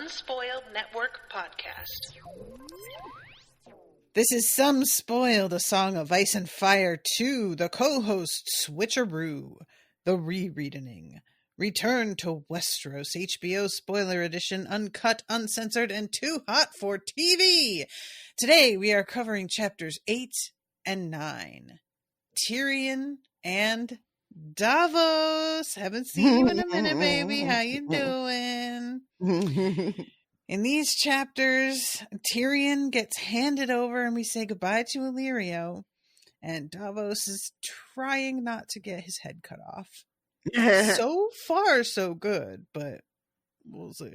Unspoiled Network podcast. This is Some Spoiled, a Song of Ice and Fire 2, the co-host Switcheroo, the rereading. Return to Westeros, HBO Spoiler Edition, uncut, uncensored, and too hot for TV. Today we are covering chapters 8 and 9. Tyrion and Davos. Haven't seen you in a minute, baby. How you doing? In these chapters, Tyrion gets handed over and we say goodbye to Ilyrio. And Davos is trying not to get his head cut off. So far, so good, but we'll see.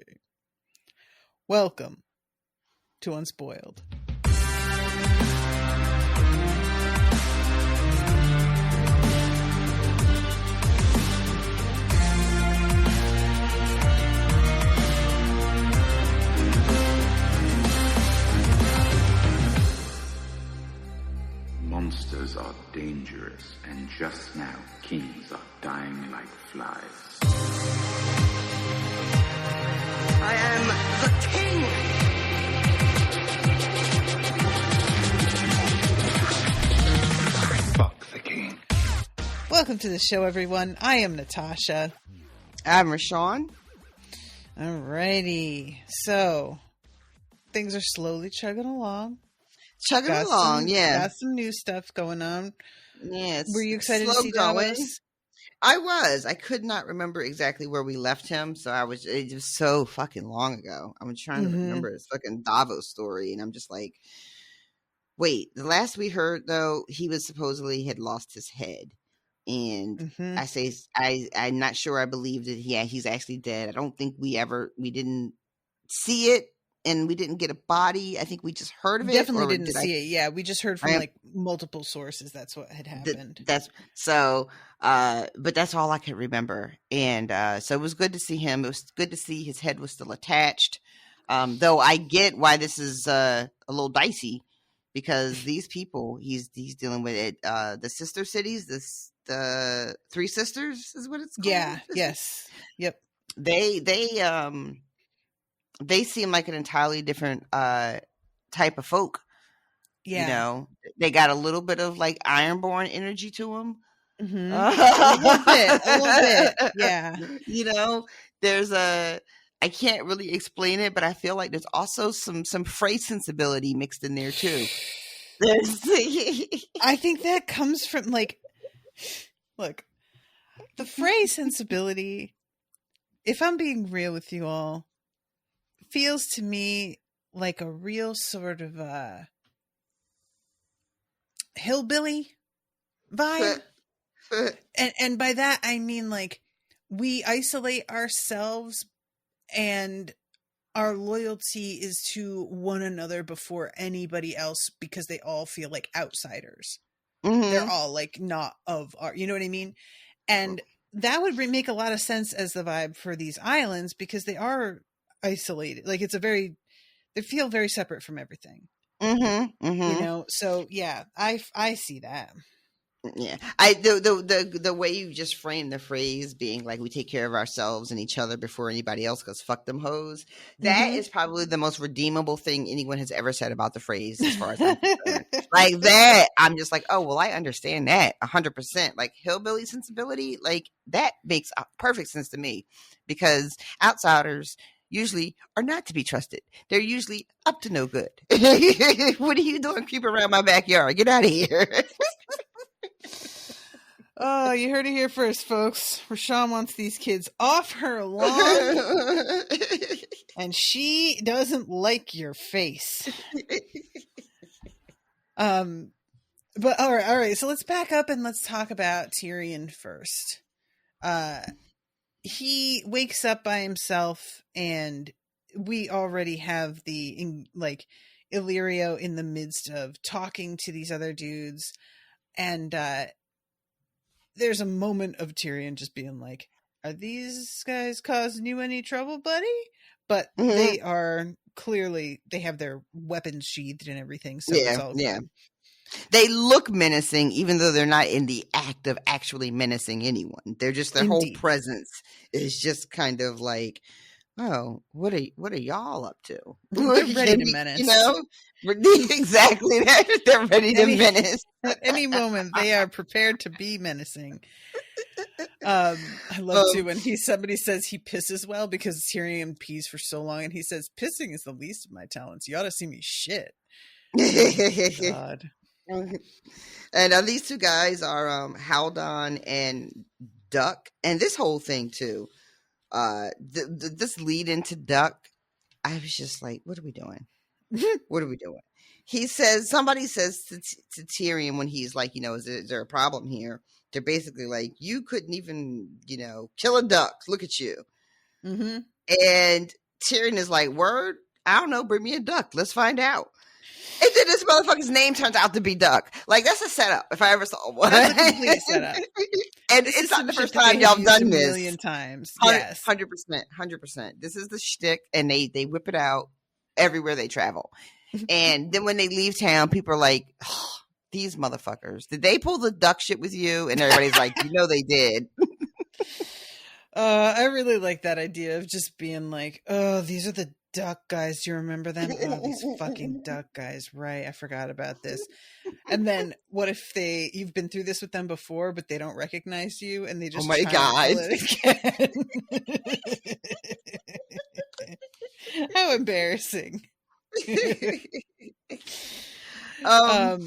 Welcome to Unspoiled. Monsters are dangerous, and just now, kings are dying like flies. I am the king! Fuck the king. Welcome to the show, everyone. I am Natasha. I'm Rashawn. Alrighty. So, things are slowly chugging along. Chugging along, yeah. Got some new stuff going on. Yeah. Were you excited to see going. Davos? I was. I could not remember exactly where we left him, so it was so fucking long ago. I'm trying to remember his fucking Davos story, and I'm just like, wait, the last we heard, though, he was supposedly had lost his head. And I'm not sure I believe that he's actually dead. I don't think we didn't see it. And we didn't get a body. I think we just heard of it. Definitely didn't see it. Yeah, we just heard from multiple sources. That's what had happened. But that's all I could remember. And so it was good to see him. It was good to see his head was still attached. Though I get why this is a little dicey, because these people he's dealing with it. The sister cities, the Three Sisters is what it's called. Yeah. Yes. Yep. They seem like an entirely different type of folk. Yeah. You know, they got a little bit of like Ironborn energy to them. Mm-hmm. a little bit. Yeah. You know, I can't really explain it, but I feel like there's also some Frey sensibility mixed in there too. I think that comes from look, the Frey sensibility, if I'm being real with you all, feels to me like a real sort of hillbilly vibe. and by that I mean like we isolate ourselves and our loyalty is to one another before anybody else because they all feel like outsiders. Mm-hmm. They're all like not of our, you know what I mean? And that would make a lot of sense as the vibe for these islands because they are isolated. Like they feel very separate from everything. Mm-hmm, mm-hmm. You know, so yeah, I see that. Yeah, the way you just framed the phrase being like we take care of ourselves and each other before anybody else, because fuck them hoes. That is probably the most redeemable thing anyone has ever said about the phrase, as far as I'm concerned. Like that, I'm just like, oh well, I understand that 100%. Like hillbilly sensibility, like that makes perfect sense to me, because outsiders usually are not to be trusted. They're usually up to no good. What are you doing creeping around my backyard? Get out of here. Oh, you heard it here first, folks. Rashawn wants these kids off her lawn. And she doesn't like your face. But all right. So let's back up and let's talk about Tyrion first. He wakes up by himself, and we already have Ilyrio in the midst of talking to these other dudes, and there's a moment of Tyrion just being like, "Are these guys causing you any trouble, buddy?" But they are clearly, they have their weapons sheathed and everything, so it's all good. They look menacing, even though they're not in the act of actually menacing anyone. They're just, their whole presence is just kind of like, oh, what are y'all up to? They're ready to menace. You know, exactly. They're ready to menace. At any moment, they are prepared to be menacing. I love too when somebody says he pisses well, because Tyrion pees for so long, and he says pissing is the least of my talents. You ought to see me shit. Oh, God. And these two guys are Haldon and Duck, and this whole thing too. This lead into Duck, I was just like, what are we doing? What are we doing? Somebody says to Tyrion when he's like, is there a problem here? They're basically like, you couldn't even, kill a duck. Look at you. Mm-hmm. And Tyrion is like, word? I don't know. Bring me a duck. Let's find out. And then this motherfucker's name turns out to be Duck. Like, that's a setup if I ever saw one. That's a complete setup. And it's not the first time y'all done this. A million times. 100%. 100%. This is the shtick, and they whip it out everywhere they travel. And then when they leave town, people are like, oh, these motherfuckers. Did they pull the duck shit with you? And everybody's like, they did. I really like that idea of just being like, oh, these are the duck guys. Do you remember them? Oh, these fucking duck guys. Right. I forgot about this. And then what if you've been through this with them before, but they don't recognize you, and they just, oh my God. How embarrassing. But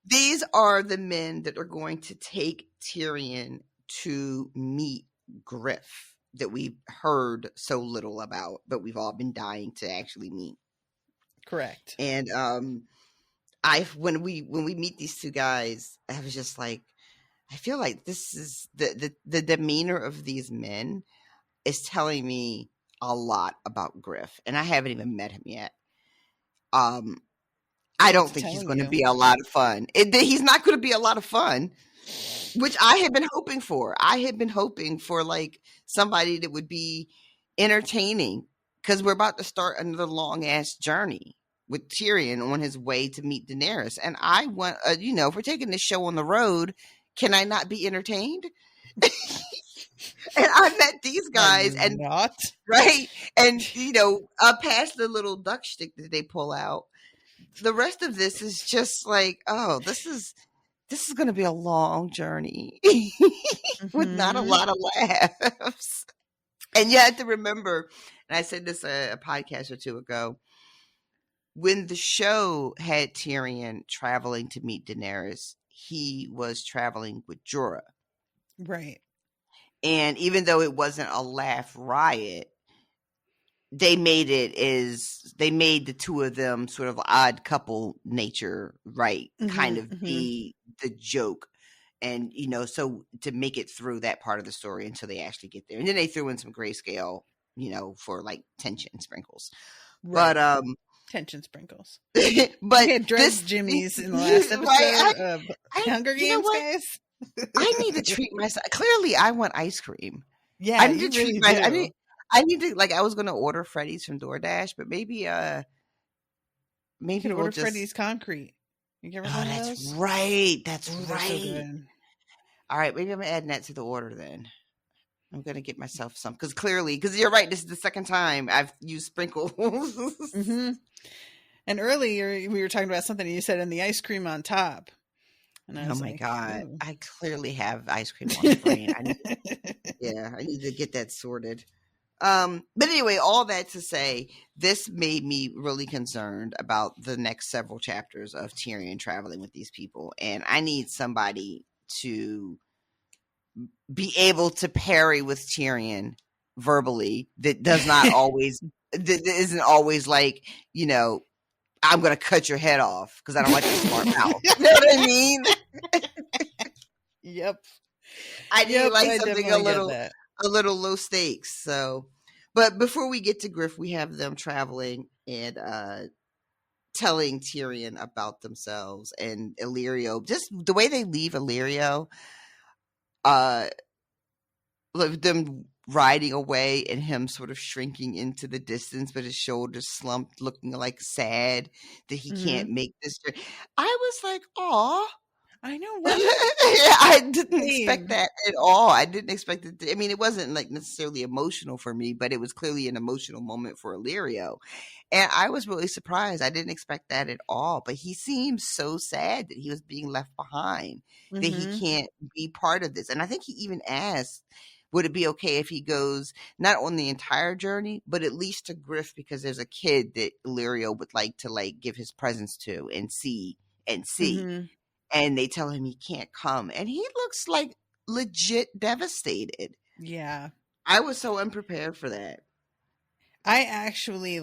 these are the men that are going to take Tyrion to meet Griff, that we've heard so little about, but we've all been dying to actually meet. Correct. And when we meet these two guys, I was just like, I feel like this is the demeanor of these men is telling me a lot about Griff, and I haven't even met him yet. I don't think he's going to be a lot of fun. He's not going to be a lot of fun, which I had been hoping for. I had been hoping for like somebody that would be entertaining, because we're about to start another long ass journey with Tyrion on his way to meet Daenerys. And I want, if we're taking this show on the road, can I not be entertained? And I met these guys and not right. And, past the little duck stick that they pull out, the rest of this is just like, oh, this is going to be a long journey with not a lot of laughs. And you have to remember, and I said this a podcast or two ago, when the show had Tyrion traveling to meet Daenerys, he was traveling with Jorah. Right. And even though it wasn't a laugh riot, they made the two of them sort of odd couple nature, right? Mm-hmm, kind of be the joke. And, so to make it through that part of the story until they actually get there. And then they threw in some grayscale, for like tension sprinkles. Right. But, tension sprinkles. But we had dressed Jimmy's in the last episode of Hunger Games, guys. I need to treat myself. Clearly, I want ice cream. Yeah, I need to treat myself. I need to, like, I was going to order Freddy's from DoorDash, but maybe you can order Freddy's concrete. You get one of those? That's right. That's right. So all right, maybe I'm adding that to the order then. I'm going to get myself some, because you're right. This is the second time I've used sprinkles. Mm-hmm. And earlier we were talking about something and you said, and the ice cream on top. And I was God. Oh. I clearly have ice cream on the brain. I need to get that sorted. But anyway, all that to say, this made me really concerned about the next several chapters of Tyrion traveling with these people. And I need somebody to be able to parry with Tyrion verbally that does not always, that isn't always like, I'm going to cut your head off because I don't like your smart mouth. You know what I mean? Yep. I need something a little low stakes. So, but before we get to Griff, we have them traveling and telling Tyrion about themselves and Ilyrio. Just the way they leave Ilyrio, them riding away and him sort of shrinking into the distance, but his shoulders slumped, looking like sad that he can't make this journey. I was like, aw. I know, Yeah, right? I didn't expect Same. that at all. I didn't expect it I mean, it wasn't like necessarily emotional for me, but it was clearly an emotional moment for Illyrio. And I was really surprised. I didn't expect that at all. But he seemed so sad that he was being left behind, that he Mm-hmm. can't be part of this. And I think he even asked, would it be okay if he goes not on the entire journey, but at least to Griff, because there's a kid that Illyrio would like to like give his presence to and see. Mm-hmm. And they tell him he can't come. And he looks like legit devastated. Yeah. I was so unprepared for that. I actually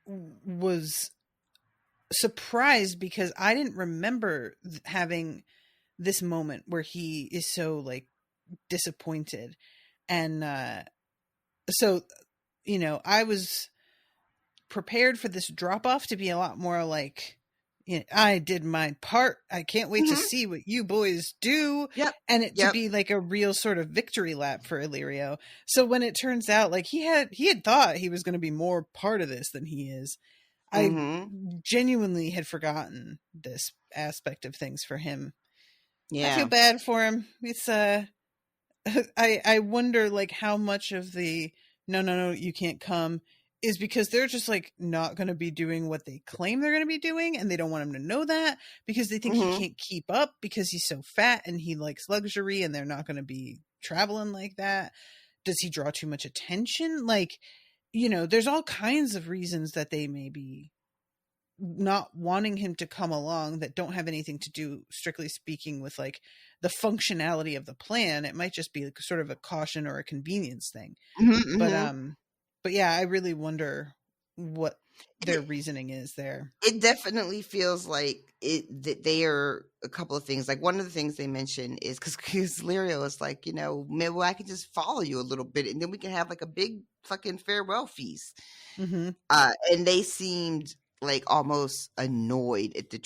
was surprised because I didn't remember having this moment where he is so like disappointed. And so, I was prepared for this drop off to be a lot more like, I did my part. I can't wait to Mhm. see what you boys do. Yep. And it to Yep. be like a real sort of victory lap for Illyrio. So when it turns out like he had thought he was going to be more part of this than he is, I Mhm. genuinely had forgotten this aspect of things for him. I feel Yeah. bad for him. It's I wonder like how much of the no, you can't come is because they're just like not going to be doing what they claim they're going to be doing, and they don't want him to know that because they think he Mhm. can't keep up because he's so fat and he likes luxury, and they're not going to be traveling like that. Does he draw too much attention? Like, there's all kinds of reasons that they may be not wanting him to come along that don't have anything to do, strictly speaking, with like the functionality of the plan. It might just be like sort of a caution or a convenience thing. Mhm. But Mhm. but yeah, I really wonder what their It, reasoning is there. it definitely feels like it that they are a couple of things. Like one of the things they mention is because Lirio is like, maybe I can just follow you a little bit, and then we can have like a big fucking farewell feast. Mm-hmm. And they seemed like almost annoyed at the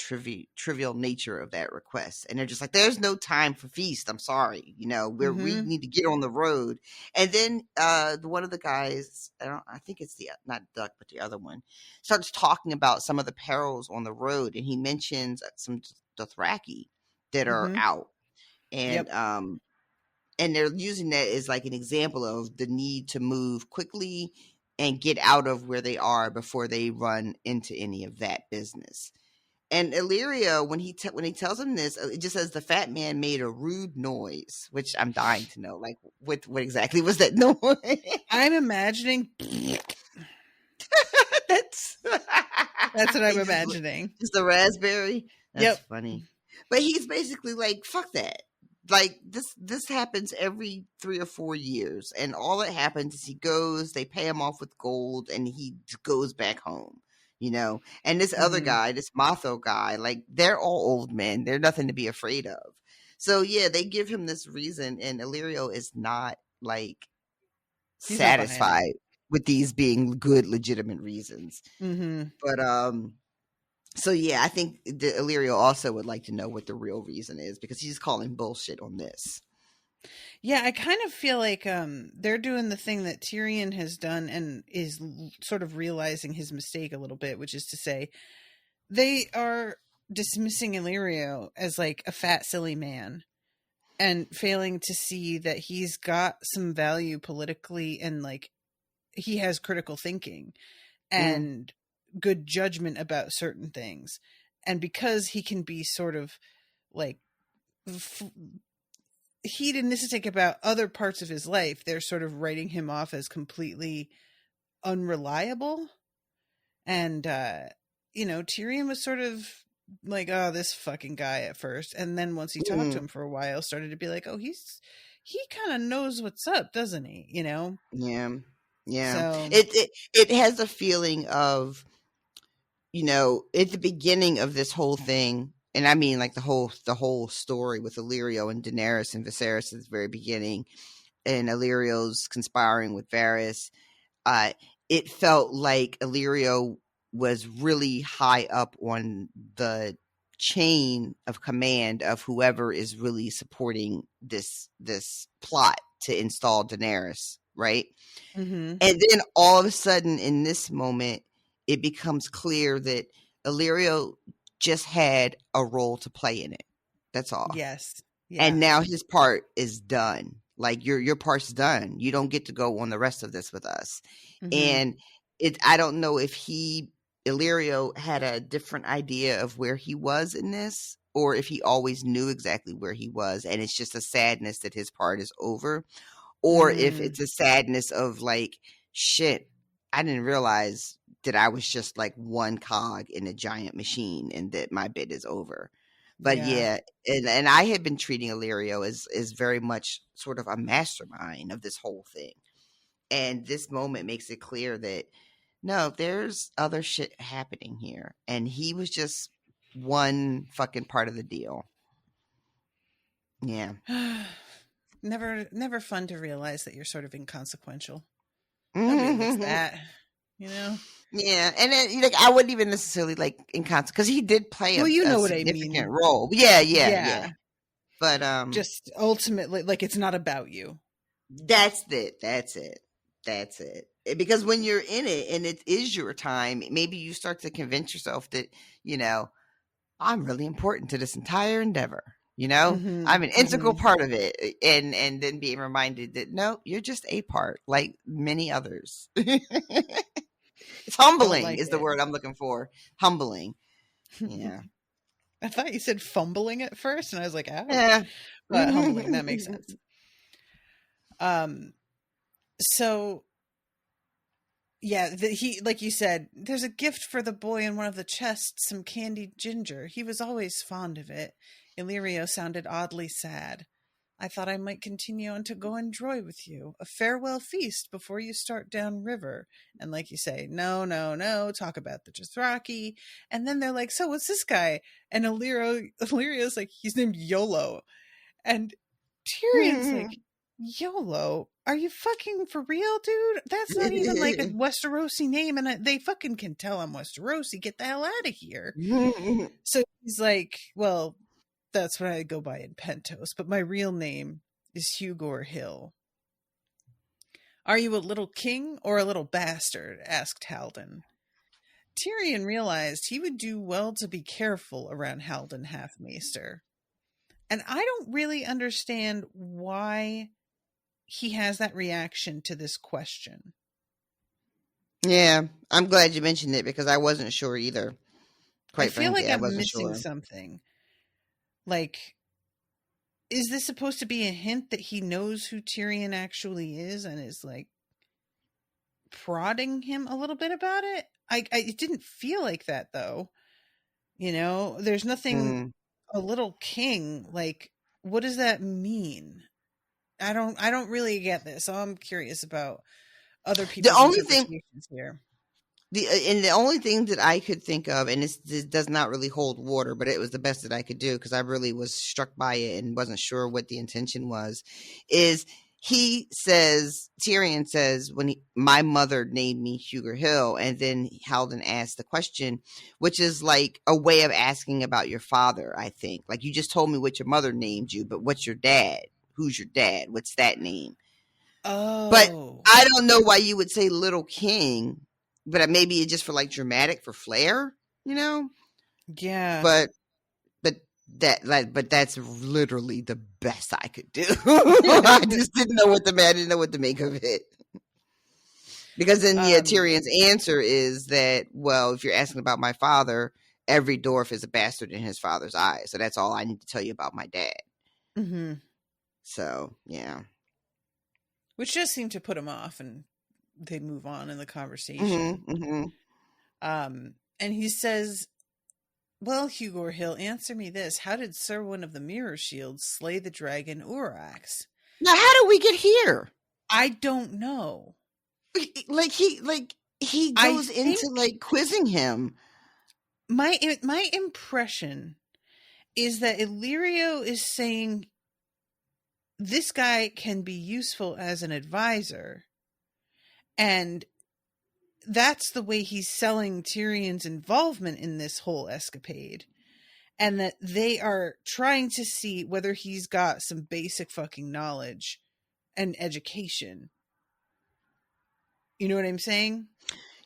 trivial nature of that request. And they're just like, there's no time for feast. I'm sorry. We Mm-hmm. need to get on the road. And then one of the guys, I think it's not Duck, but the other one, starts talking about some of the perils on the road. And he mentions some Dothraki that are Mm-hmm. out. And, Yep. and they're using that as like an example of the need to move quickly and get out of where they are before they run into any of that business. And Illyrio, when he tells him this, it just says the fat man made a rude noise, which I'm dying to know. Like, what exactly was that noise? I'm imagining That's that's what I'm just imagining. the raspberry. That's Yep. funny. But he's basically like, fuck that. Like this happens every 3 or 4 years, and all that happens is he goes, they pay him off with gold, and he goes back home. And this other Mm-hmm. guy, this Matho guy, like they're all old men. They're nothing to be afraid of. So yeah, they give him this reason, and Illyrio is not like He's not buying it. satisfied with these being good, legitimate reasons. Mm-hmm. But so yeah, I think the Illyrio also would like to know what the real reason is, because he's calling bullshit on this. Yeah, I kind of feel like they're doing the thing that Tyrion has done and is sort of realizing his mistake a little bit, which is to say they are dismissing Illyrio as like a fat, silly man and failing to see that he's got some value politically, and like he has critical thinking and good judgment about certain things. And because he can be sort of like hedonistic about other parts of his life, they're sort of writing him off as completely unreliable. And Tyrion was sort of like, oh, this fucking guy at first, and then once he talked to him for a while, started to be like, oh, he kind of knows what's up, doesn't he? Yeah. So It has a feeling of, at the beginning of this whole thing, and I mean like the whole story with Illyrio and Daenerys and Viserys at the very beginning, and Illyrio's conspiring with Varys. It felt like Ilyrio was really high up on the chain of command of whoever is really supporting this plot to install Daenerys, right? mm-hmm. And then all of a sudden, in this moment, it becomes clear that Ilyrio just had a role to play in it. That's all. Yes. Yeah. And now his part is done. Like your part's done. You don't get to go on the rest of this with us. And I don't know if Ilyrio had a different idea of where he was in this, or if he always knew exactly where he was, and it's just a sadness that his part is over, or if it's a sadness of like, shit, I didn't realize that I was just like one cog in a giant machine and that my bit is over. But and I had been treating Ilyrio as very much sort of a mastermind of this whole thing. And this moment makes it clear that no, there's other shit happening here. And he was just one fucking part of the deal. Yeah. Never fun to realize that you're sort of inconsequential. Nobody likes that, you know? Yeah, and then, like, I wouldn't even necessarily like inconsequential because he did play well, you know what significant I mean. role. Yeah. But just ultimately, like, it's not about you. That's it. Because when you're in it and it is your time, maybe you start to convince yourself that, you know, I'm really important to this entire endeavor. You know, I'm an integral part of it. And then being reminded that, no, you're just a part like many others. It's humbling like is the word I'm looking for. Humbling. Yeah. I thought you said fumbling at first, and I was like, oh. Yeah. But humbling, that makes sense. So, yeah, he, like you said, there's a gift for the boy in one of the chests, some candied ginger. He was always fond of it. Ilyrio sounded oddly sad. I thought I might continue on to go enjoy with you. A farewell feast before you start downriver. And like you say, no, talk about the Dothraki. And then they're like, so what's this guy? And Illyrio's like, he's named YOLO. And Tyrion's like, YOLO? Are you fucking for real, dude? That's not even like a Westerosi name. And they fucking can tell I'm Westerosi. Get the hell out of here. So he's like, well, that's what I go by in Pentos, but my real name is Hugor Hill. Are you a little king or a little bastard? Asked Haldon. Tyrion realized he would do well to be careful around Haldon Halfmaester. And I don't really understand why he has that reaction to this question. Yeah, I'm glad you mentioned it because I wasn't sure either. Quite frankly, like I'm missing something. Like, is this supposed to be a hint that he knows who Tyrion actually is and is like prodding him a little bit about it? It didn't feel like that though. You know, there's nothing a little king, like, what does that mean? I don't really get this. So I'm curious about other people's interpretations here. The only thing that I could think of, and this does not really hold water, but it was the best that I could do because I really was struck by it and wasn't sure what the intention was, is Tyrion says, my mother named me Hugor Hill, and then Haldon asked the question, which is like a way of asking about your father, I think. Like, you just told me what your mother named you, but what's your dad? Who's your dad? What's that name? Oh. But I don't know why you would say little king. But maybe it's just for like dramatic, for flair, you know? Yeah. But that's literally the best I could do. I just didn't know what to make of it. Because then, Tyrion's answer is that, well, if you're asking about my father, every dwarf is a bastard in his father's eyes. So that's all I need to tell you about my dad. Mm-hmm. So, yeah. Which just seemed to put him off, and they move on in the conversation. And he says, well, Hugor Hill, answer me this. How did Serwyn of the Mirror Shield slay the dragon Urax? Now, how did we get here? I don't know. He goes into like quizzing him. My impression is that Ilyrio is saying this guy can be useful as an advisor. And that's the way he's selling Tyrion's involvement in this whole escapade. And that they are trying to see whether he's got some basic fucking knowledge and education. You know what I'm saying?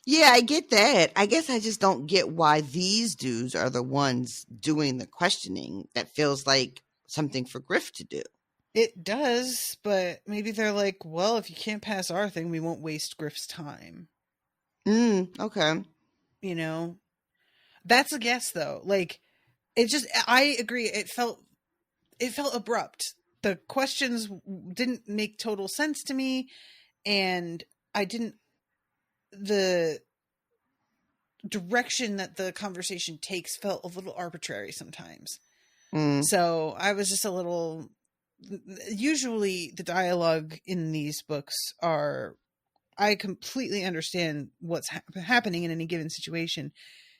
Yeah, I get that. I guess I just don't get why these dudes are the ones doing the questioning. That feels like something for Griff to do. It does, but maybe they're like, well, if you can't pass our thing, we won't waste Griff's time. Okay. You know? That's a guess, though. Like, I agree. It felt abrupt. The questions didn't make total sense to me, and the direction that the conversation takes felt a little arbitrary sometimes. So I was just a little, usually the dialogue in these books I completely understand what's happening in any given situation.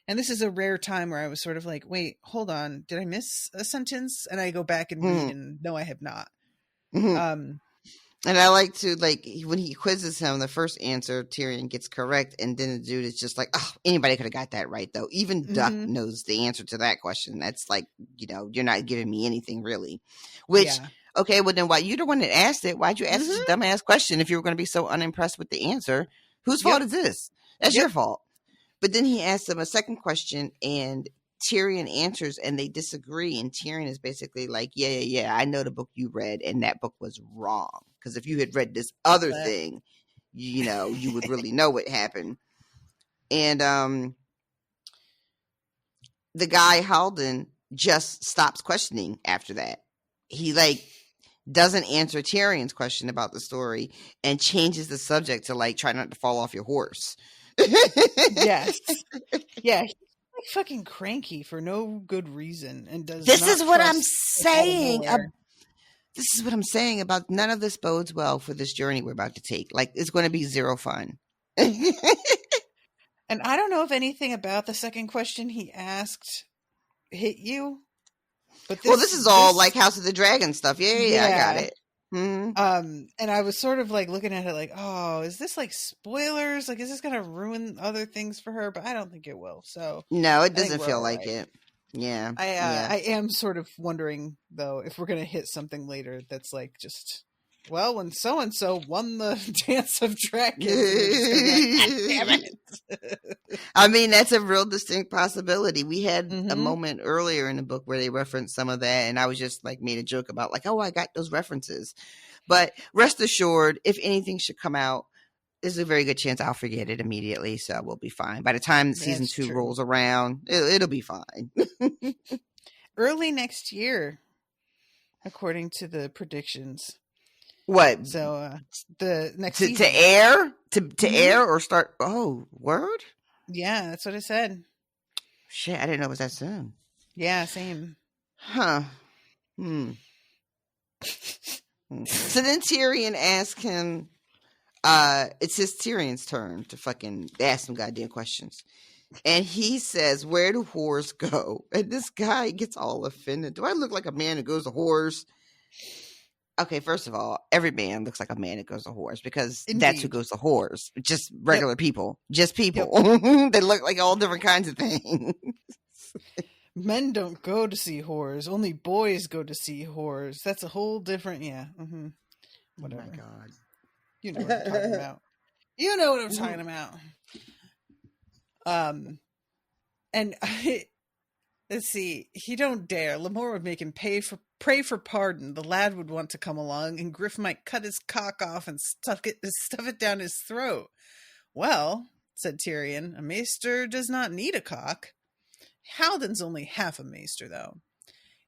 And this is a rare time where I was sort of like, wait, hold on. Did I miss a sentence? And I go back and read and no, I have not. And I like to, like, when he quizzes him, the first answer Tyrion gets correct. And then the dude is just like, oh, anybody could have got that right, though. Even Duck knows the answer to that question. That's like, you're not giving me anything really. Which, okay, well, then why you the one that asked it? Why'd you ask this dumbass question if you were going to be so unimpressed with the answer? Whose fault is this? That's your fault. But then he asks him a second question, and Tyrion answers, and they disagree. And Tyrion is basically like, yeah, I know the book you read, and that book was wrong. Because if you had read this other thing, you would really know what happened. And the guy, Haldon, just stops questioning after that. He, like, doesn't answer Tyrion's question about the story and changes the subject to, like, try not to fall off your horse. Yes. Yeah. He's like fucking cranky for no good reason and does This not is what I'm trust saying. Salladhor. This is what I'm saying about none of this bodes well for this journey we're about to take. Like, it's going to be zero fun. And I don't know if anything about the second question he asked hit you. But this is all like House of the Dragon stuff. Yeah, I got it. And I was sort of like looking at it like, oh, is this like spoilers? Like, is this going to ruin other things for her? But I don't think it will. So no, it doesn't feel like it. Yeah. I am sort of wondering though, if we're going to hit something later that's like just, well, when so-and-so won the Dance of Dragons. Damn it. I mean, that's a real distinct possibility. We had a moment earlier in the book where they referenced some of that, and I was just like made a joke about like, oh, I got those references. But rest assured, if anything should come out, there's a very good chance I'll forget it immediately, so we'll be fine. By the time season 2 rolls around, it'll be fine. Early next year, according to the predictions. What? So the next to season. air to air or start? Oh, word? Yeah, that's what I said. Shit, I didn't know it was that soon. Yeah, same. Huh. So then Tyrion asks him. It's Tyrion's turn to fucking ask some goddamn questions. And he says, where do whores go? And this guy gets all offended. Do I look like a man who goes to whores? Okay, first of all, every man looks like a man who goes to whores because that's who goes to whores. Just regular people. Just people. They look like all different kinds of things. Men don't go to see whores. Only boys go to see whores. That's a whole different, whatever. Oh my God. You know what I'm talking about. You know what I'm talking about. And let's see. He don't dare. Lamore would make him pray for pardon. The lad would want to come along, and Griff might cut his cock off and stuff it down his throat. Well, said Tyrion, a maester does not need a cock. Haldon's only half a maester, though.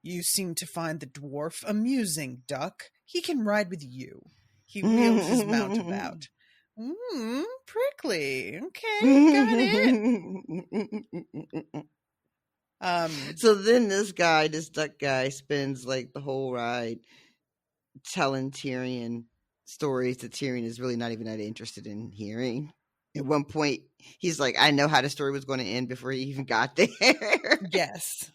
You seem to find the dwarf amusing, Duck. He can ride with you. He wheels his mount about. Prickly. Okay, got it. So then this Duck guy, spends like the whole ride telling Tyrion stories that Tyrion is really not even that interested in hearing. At one point, he's like, I know how the story was going to end before he even got there. Yes.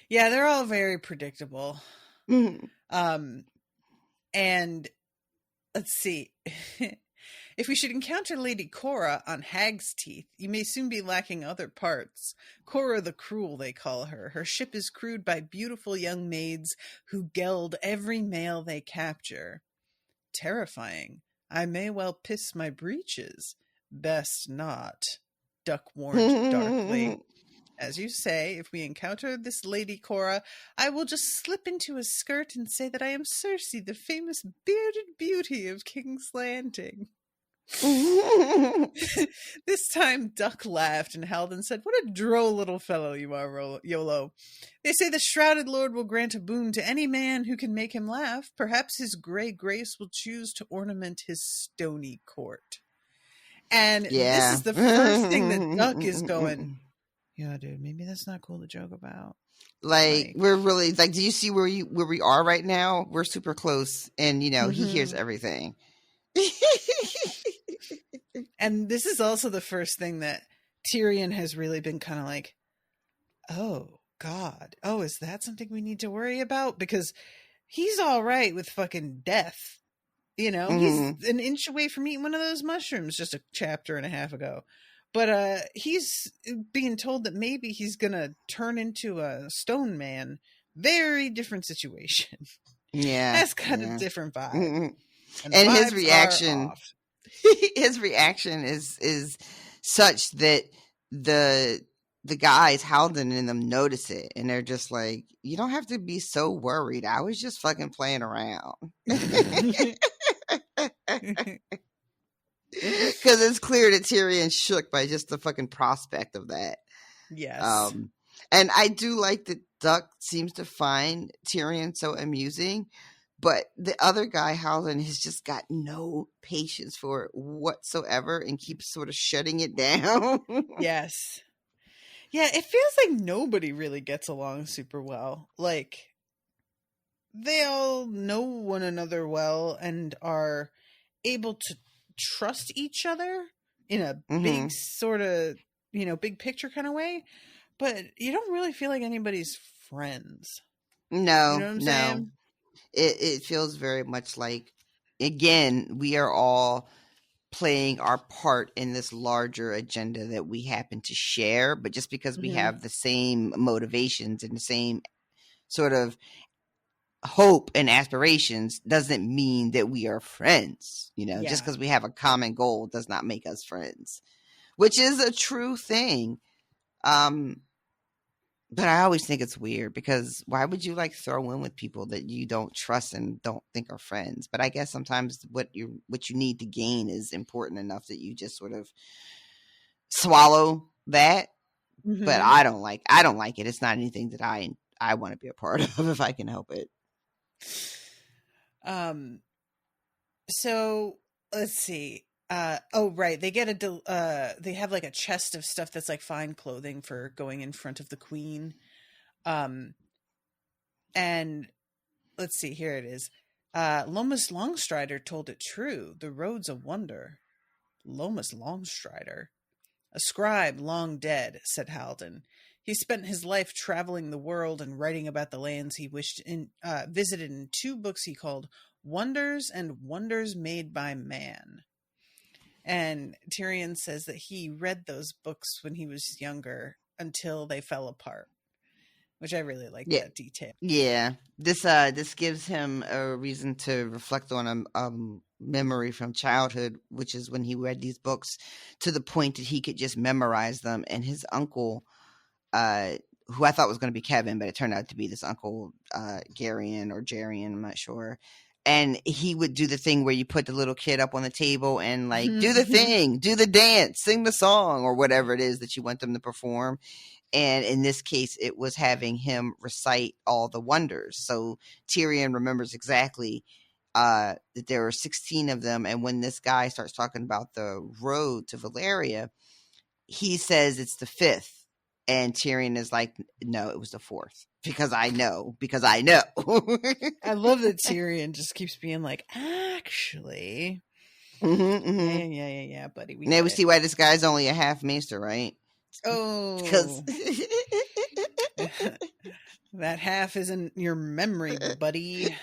Yeah, they're all very predictable. And let's see. If we should encounter Lady Cora on Hag's Teeth, you may soon be lacking other parts. Cora the Cruel, they call her. Her ship is crewed by beautiful young maids who geld every male they capture. Terrifying. I may well piss my breeches. Best not, Duck warned darkly. as you say, if we encounter this Lady Cora, I will just slip into a skirt and say that I am Cersei, the famous bearded beauty of King's Landing. This time Duck laughed and Haldon said, "What a droll little fellow you are, Yolo. They say the shrouded lord will grant a boon to any man who can make him laugh. Perhaps his grey grace will choose to ornament his stony court." And this is the first thing that Duck is going, yeah, dude, maybe that's not cool to joke about. Like we're really like, do you see where we are right now? We're super close, and he hears everything. And this is also the first thing that Tyrion has really been kind of like, oh God, oh, is that something we need to worry about? Because he's all right with fucking death. He's an inch away from eating one of those mushrooms just a chapter and a half ago. But he's being told that maybe he's gonna turn into a stone man. Very different situation. Yeah, that's got a different vibe. And his reaction, his reaction is such that the guys, Haldon and them, notice it, and they're just like, "You don't have to be so worried. I was just fucking playing around." Because it's clear that Tyrion's shook by just the fucking prospect of that. Yes. And I do like that Duck seems to find Tyrion so amusing, but the other guy, Howland, has just got no patience for it whatsoever and keeps sort of shutting it down. Yes. Yeah, it feels like nobody really gets along super well. Like, they all know one another well and are able to trust each other in a big sort of, big picture kind of way, but you don't really feel like anybody's friends. No, you know what I'm saying? It feels very much like, again, we are all playing our part in this larger agenda that we happen to share, but just because we have the same motivations and the same sort of hope and aspirations doesn't mean that we are friends. Just because we have a common goal does not make us friends, which is a true thing. But I always think it's weird, because why would you throw in with people that you don't trust and don't think are friends? But I guess sometimes what you need to gain is important enough that you just sort of swallow that. But I don't like it. It's not anything that I want to be a part of if I can help it. So let's see. Right. They get they have a chest of stuff that's fine clothing for going in front of the queen. And let's see, here it is. Lomas Longstrider told it true. The road's a wonder. Lomas Longstrider. A scribe long dead, said Haldon. He spent his life traveling the world and writing about the lands he visited in 2 books he called Wonders and Wonders Made by Man. And Tyrion says that he read those books when he was younger until they fell apart, which I really like that detail. Yeah, this gives him a reason to reflect on a memory from childhood, which is when he read these books to the point that he could just memorize them. And his uncle, who I thought was going to be Kevin, but it turned out to be this uncle, Garion or Jarian, I'm not sure. And he would do the thing where you put the little kid up on the table and do the thing, do the dance, sing the song, or whatever it is that you want them to perform. And in this case, it was having him recite all the wonders. So Tyrion remembers exactly that there are 16 of them. And when this guy starts talking about the road to Valeria, he says it's the 5th. And Tyrion is like, no, it was the 4th. Because I know. I love that Tyrion just keeps being like, actually. Yeah, buddy. Now we see why this guy's only a half maester, right? Oh. Because that half is in your memory, buddy.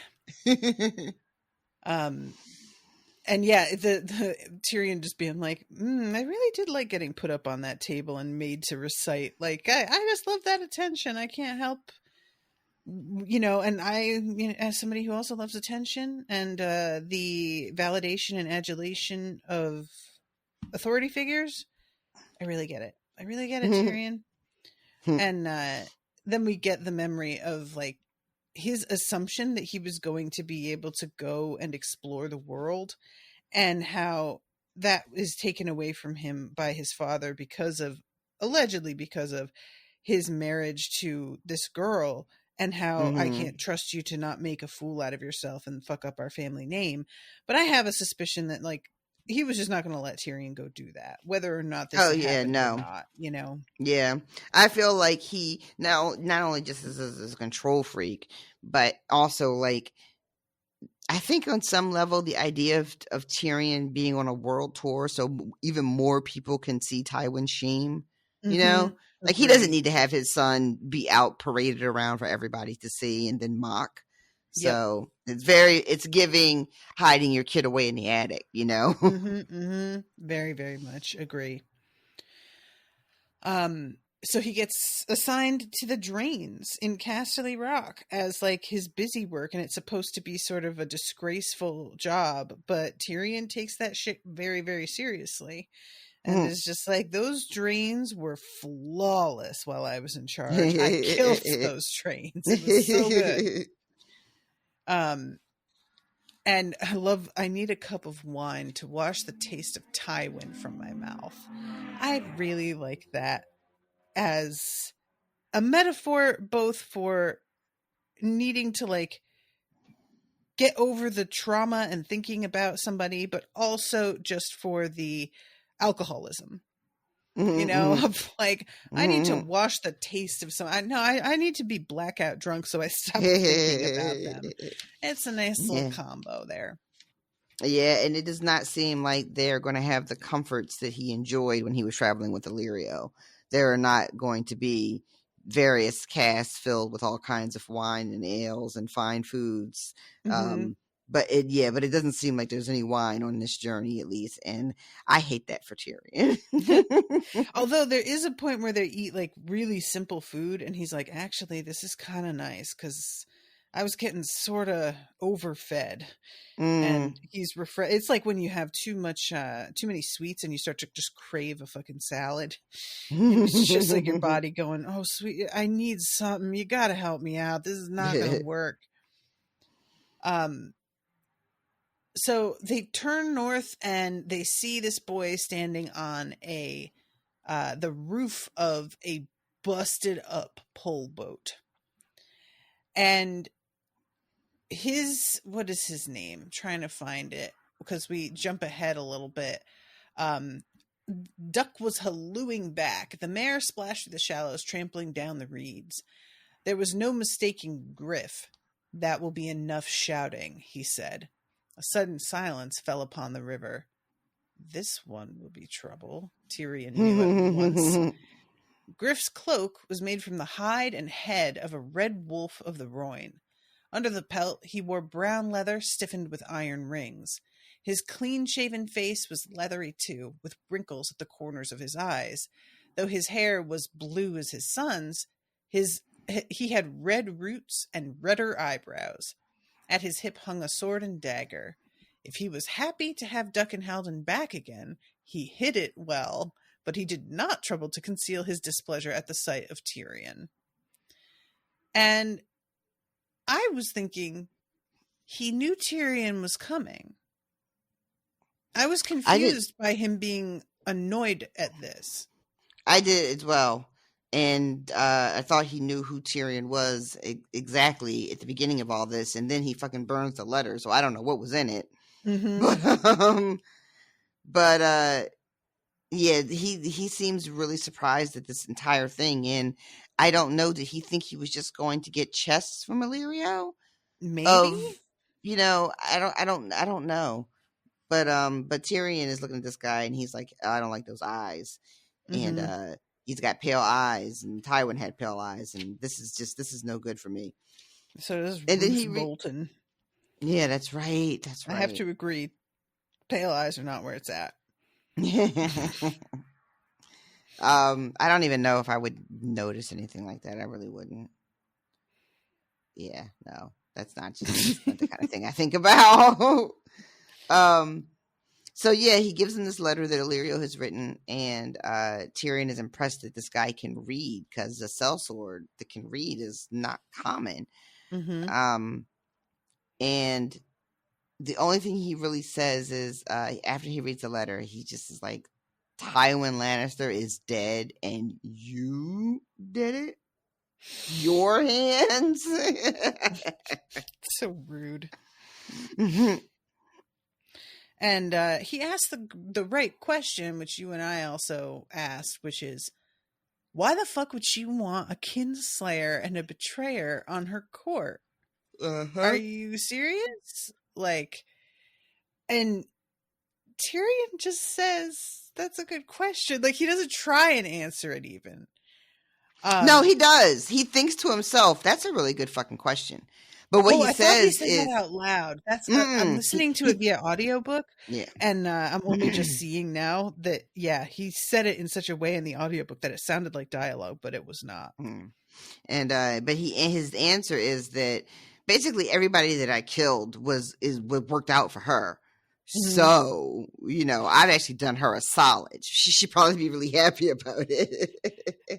And yeah, the Tyrion just being like, I really did like getting put up on that table and made to recite. I just love that attention. I can't help, and I, as somebody who also loves attention and the validation and adulation of authority figures, I really get it. Tyrion. And then we get the memory of like his assumption that he was going to be able to go and explore the world, and how that is taken away from him by his father allegedly because of his marriage to this girl, and how I can't trust you to not make a fool out of yourself and fuck up our family name. But I have a suspicion that like he was just not going to let Tyrion go do that, whether or not this happened or not, you know? Yeah. I feel like he now not only just as a control freak, but also like I think on some level the idea of Tyrion being on a world tour so even more people can see Tywin's shame, you know? Like he doesn't need to have his son be out paraded around for everybody to see and then mock. So it's giving hiding your kid away in the attic, you know? Very, very much agree. So he gets assigned to the drains in Casterly Rock as like his busy work, and it's supposed to be sort of a disgraceful job, but Tyrion takes that shit very, very seriously. And it's just like, those drains were flawless while I was in charge. I killed those drains. It was so good. And I need a cup of wine to wash the taste of Tywin from my mouth. I really like that as a metaphor, both for needing to like get over the trauma and thinking about somebody, but also just for the alcoholism, you know, of like, I need to wash the taste of I need to be blackout drunk so I stop thinking about them. It's a nice little combo there. Yeah, and it does not seem like they're going to have the comforts that he enjoyed when he was traveling with Ilyrio. There are not going to be various casks filled with all kinds of wine and ales and fine foods. But it doesn't seem like there's any wine on this journey, at least. And I hate that for Tyrion. Although there is a point where they eat like really simple food, and he's like, actually, this is kind of nice because I was getting sort of overfed. And he's it's like when you have too many sweets and you start to just crave a fucking salad. It's just like your body going, oh, sweet, I need something. You got to help me out. This is not going to work. So they turn north and they see this boy standing on the roof of a busted up pole boat. And what is his name? I'm trying to find it because we jump ahead a little bit. Duck was hallooing back. The mare splashed through the shallows, trampling down the reeds. There was no mistaking Griff. That will be enough shouting, he said. A sudden silence fell upon the river. This one will be trouble, Tyrion knew at once. Griff's cloak was made from the hide and head of a red wolf of the Rhoyne. Under the pelt, he wore brown leather stiffened with iron rings. His clean-shaven face was leathery too, with wrinkles at the corners of his eyes. Though his hair was blue as his son's, he had red roots and redder eyebrows. At his hip hung a sword and dagger. If he was happy to have Duck and Haldon back again, he hid it well, but he did not trouble to conceal his displeasure at the sight of Tyrion. And I was thinking he knew Tyrion was coming. I was confused by him being annoyed at this. I did as well. And I thought he knew who Tyrion was exactly at the beginning of all this. And then he fucking burns the letter. So I don't know what was in it. But he seems really surprised at this entire thing. And I don't know, did he think he was just going to get chests from Ilyrio? Maybe. I don't know. But Tyrion is looking at this guy and he's like, I don't like those eyes. And he's got pale eyes, and Tywin had pale eyes, and this is no good for me. So this and is Bolton. Yeah, that's right. That's right. I have to agree. Pale eyes are not where it's at. I don't even know if I would notice anything like that. I really wouldn't. Yeah, no, that's not the kind of thing I think about. So yeah, he gives him this letter that Illyrio has written, and Tyrion is impressed that this guy can read, because a sellsword that can read is not common. Mm-hmm. And the only thing he really says is, after he reads the letter, he just is like, Tywin Lannister is dead, and you did it? Your hands? So rude. Mhm. And he asked the right question, which you and I also asked, which is, why the fuck would she want a kinslayer and a betrayer on her court? Are you serious? Like, and Tyrion just says, that's a good question. Like, he doesn't try and answer it even. No, he does. He thinks to himself, that's a really good fucking question. But what he I thought he says said is, that out loud. That's I'm listening to it via audiobook. yeah. And I'm only just seeing now that, yeah, he said it in such a way in the audiobook that it sounded like dialogue, but it was not. And but his answer is that basically everybody that I killed was worked out for her. So, I've actually done her a solid. She should probably be really happy about it.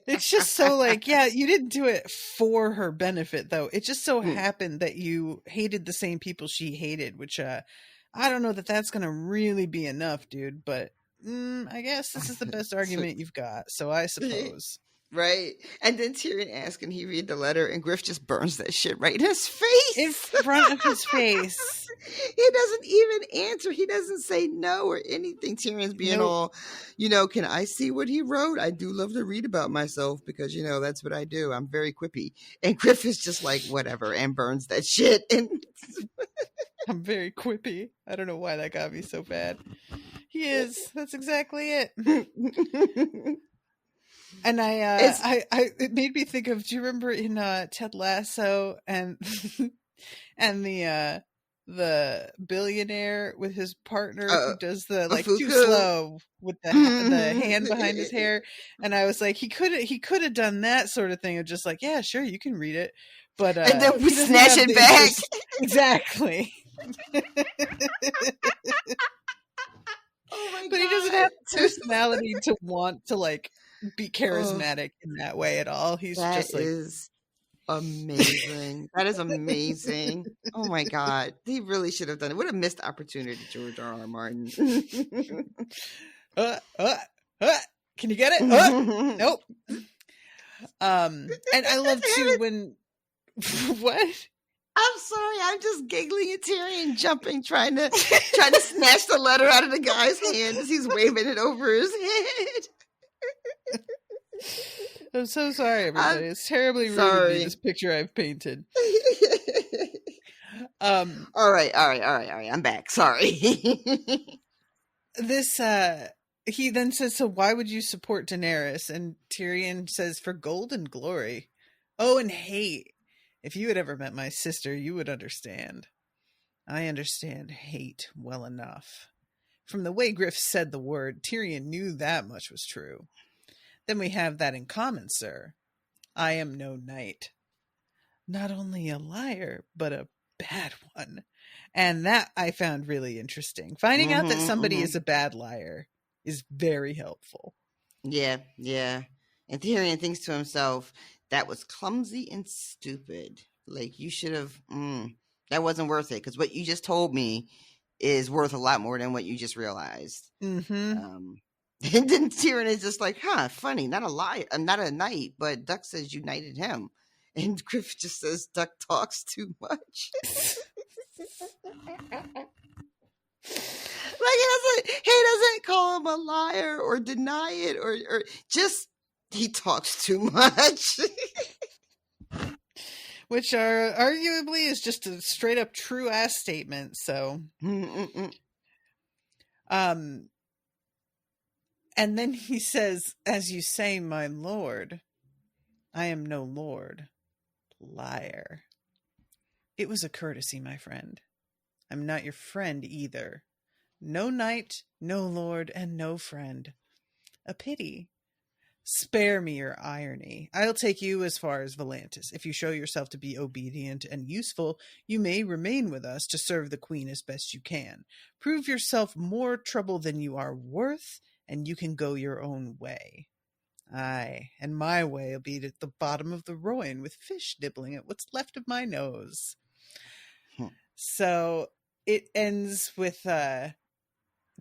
It's just so like, yeah, you didn't do it for her benefit, though. It just so happened that you hated the same people she hated, which I don't know that that's going to really be enough, dude. But I guess this is the best argument you've got. So I suppose. Right. And then Tyrion asks, and he read the letter, and Griff just burns that shit right in his face. In front of his face. He doesn't even answer. He doesn't say no or anything. Tyrion's being all, can I see what he wrote? I do love to read about myself because, that's what I do. I'm very quippy. And Griff is just like, whatever, and burns that shit. And I'm very quippy. I don't know why that got me so bad. He is. That's exactly it. And it made me think of, do you remember in Ted Lasso and and the billionaire with his partner who does the like too slow with the hand behind his hair? And I was like, he could have done that sort of thing of just like, yeah, sure, you can read it, but and then we snatch it back. Exactly. Oh my but God. He doesn't have the personality to want to like be charismatic in that way at all. He's just like, is amazing. That is amazing. Oh my God. He really should have done it. What a missed opportunity, George R.R. Martin. Can you get it? Nope. And I love too when what? I'm sorry, I'm just giggling at Tyrion jumping, trying to snatch the letter out of the guy's hand as he's waving it over his head. I'm so sorry, everybody. It's terribly rude of me, this picture I've painted. All right. I'm back. Sorry. He then says, so why would you support Daenerys? And Tyrion says, for gold and glory. Oh, and hate. If you had ever met my sister, you would understand. I understand hate well enough. From the way Griff said the word, Tyrion knew that much was true. Then we have that in common, sir. I am no knight. Not only a liar, but a bad one. And that I found really interesting. Finding out that somebody is a bad liar is very helpful. Yeah. And Tyrion thinks to himself, that was clumsy and stupid. Like, you should have, that wasn't worth it. Because what you just told me is worth a lot more than what you just realized. And then Tyrion is just like, funny, not a liar, not a knight, but Duck says you knighted him. And Griff just says Duck talks too much. Like, he doesn't call him a liar or deny it or just, he talks too much. Which arguably is just a straight up true ass statement. So, and then he says, as you say, my lord, I am no lord. Liar. It was a courtesy, my friend. I'm not your friend either. No knight, no lord, and no friend. A pity. Spare me your irony. I'll take you as far as Volantis. If you show yourself to be obedient and useful, you may remain with us to serve the queen as best you can. Prove yourself more trouble than you are worth, and you can go your own way. Aye, and my way will be at the bottom of the Rhoyne with fish nibbling at what's left of my nose. So it ends with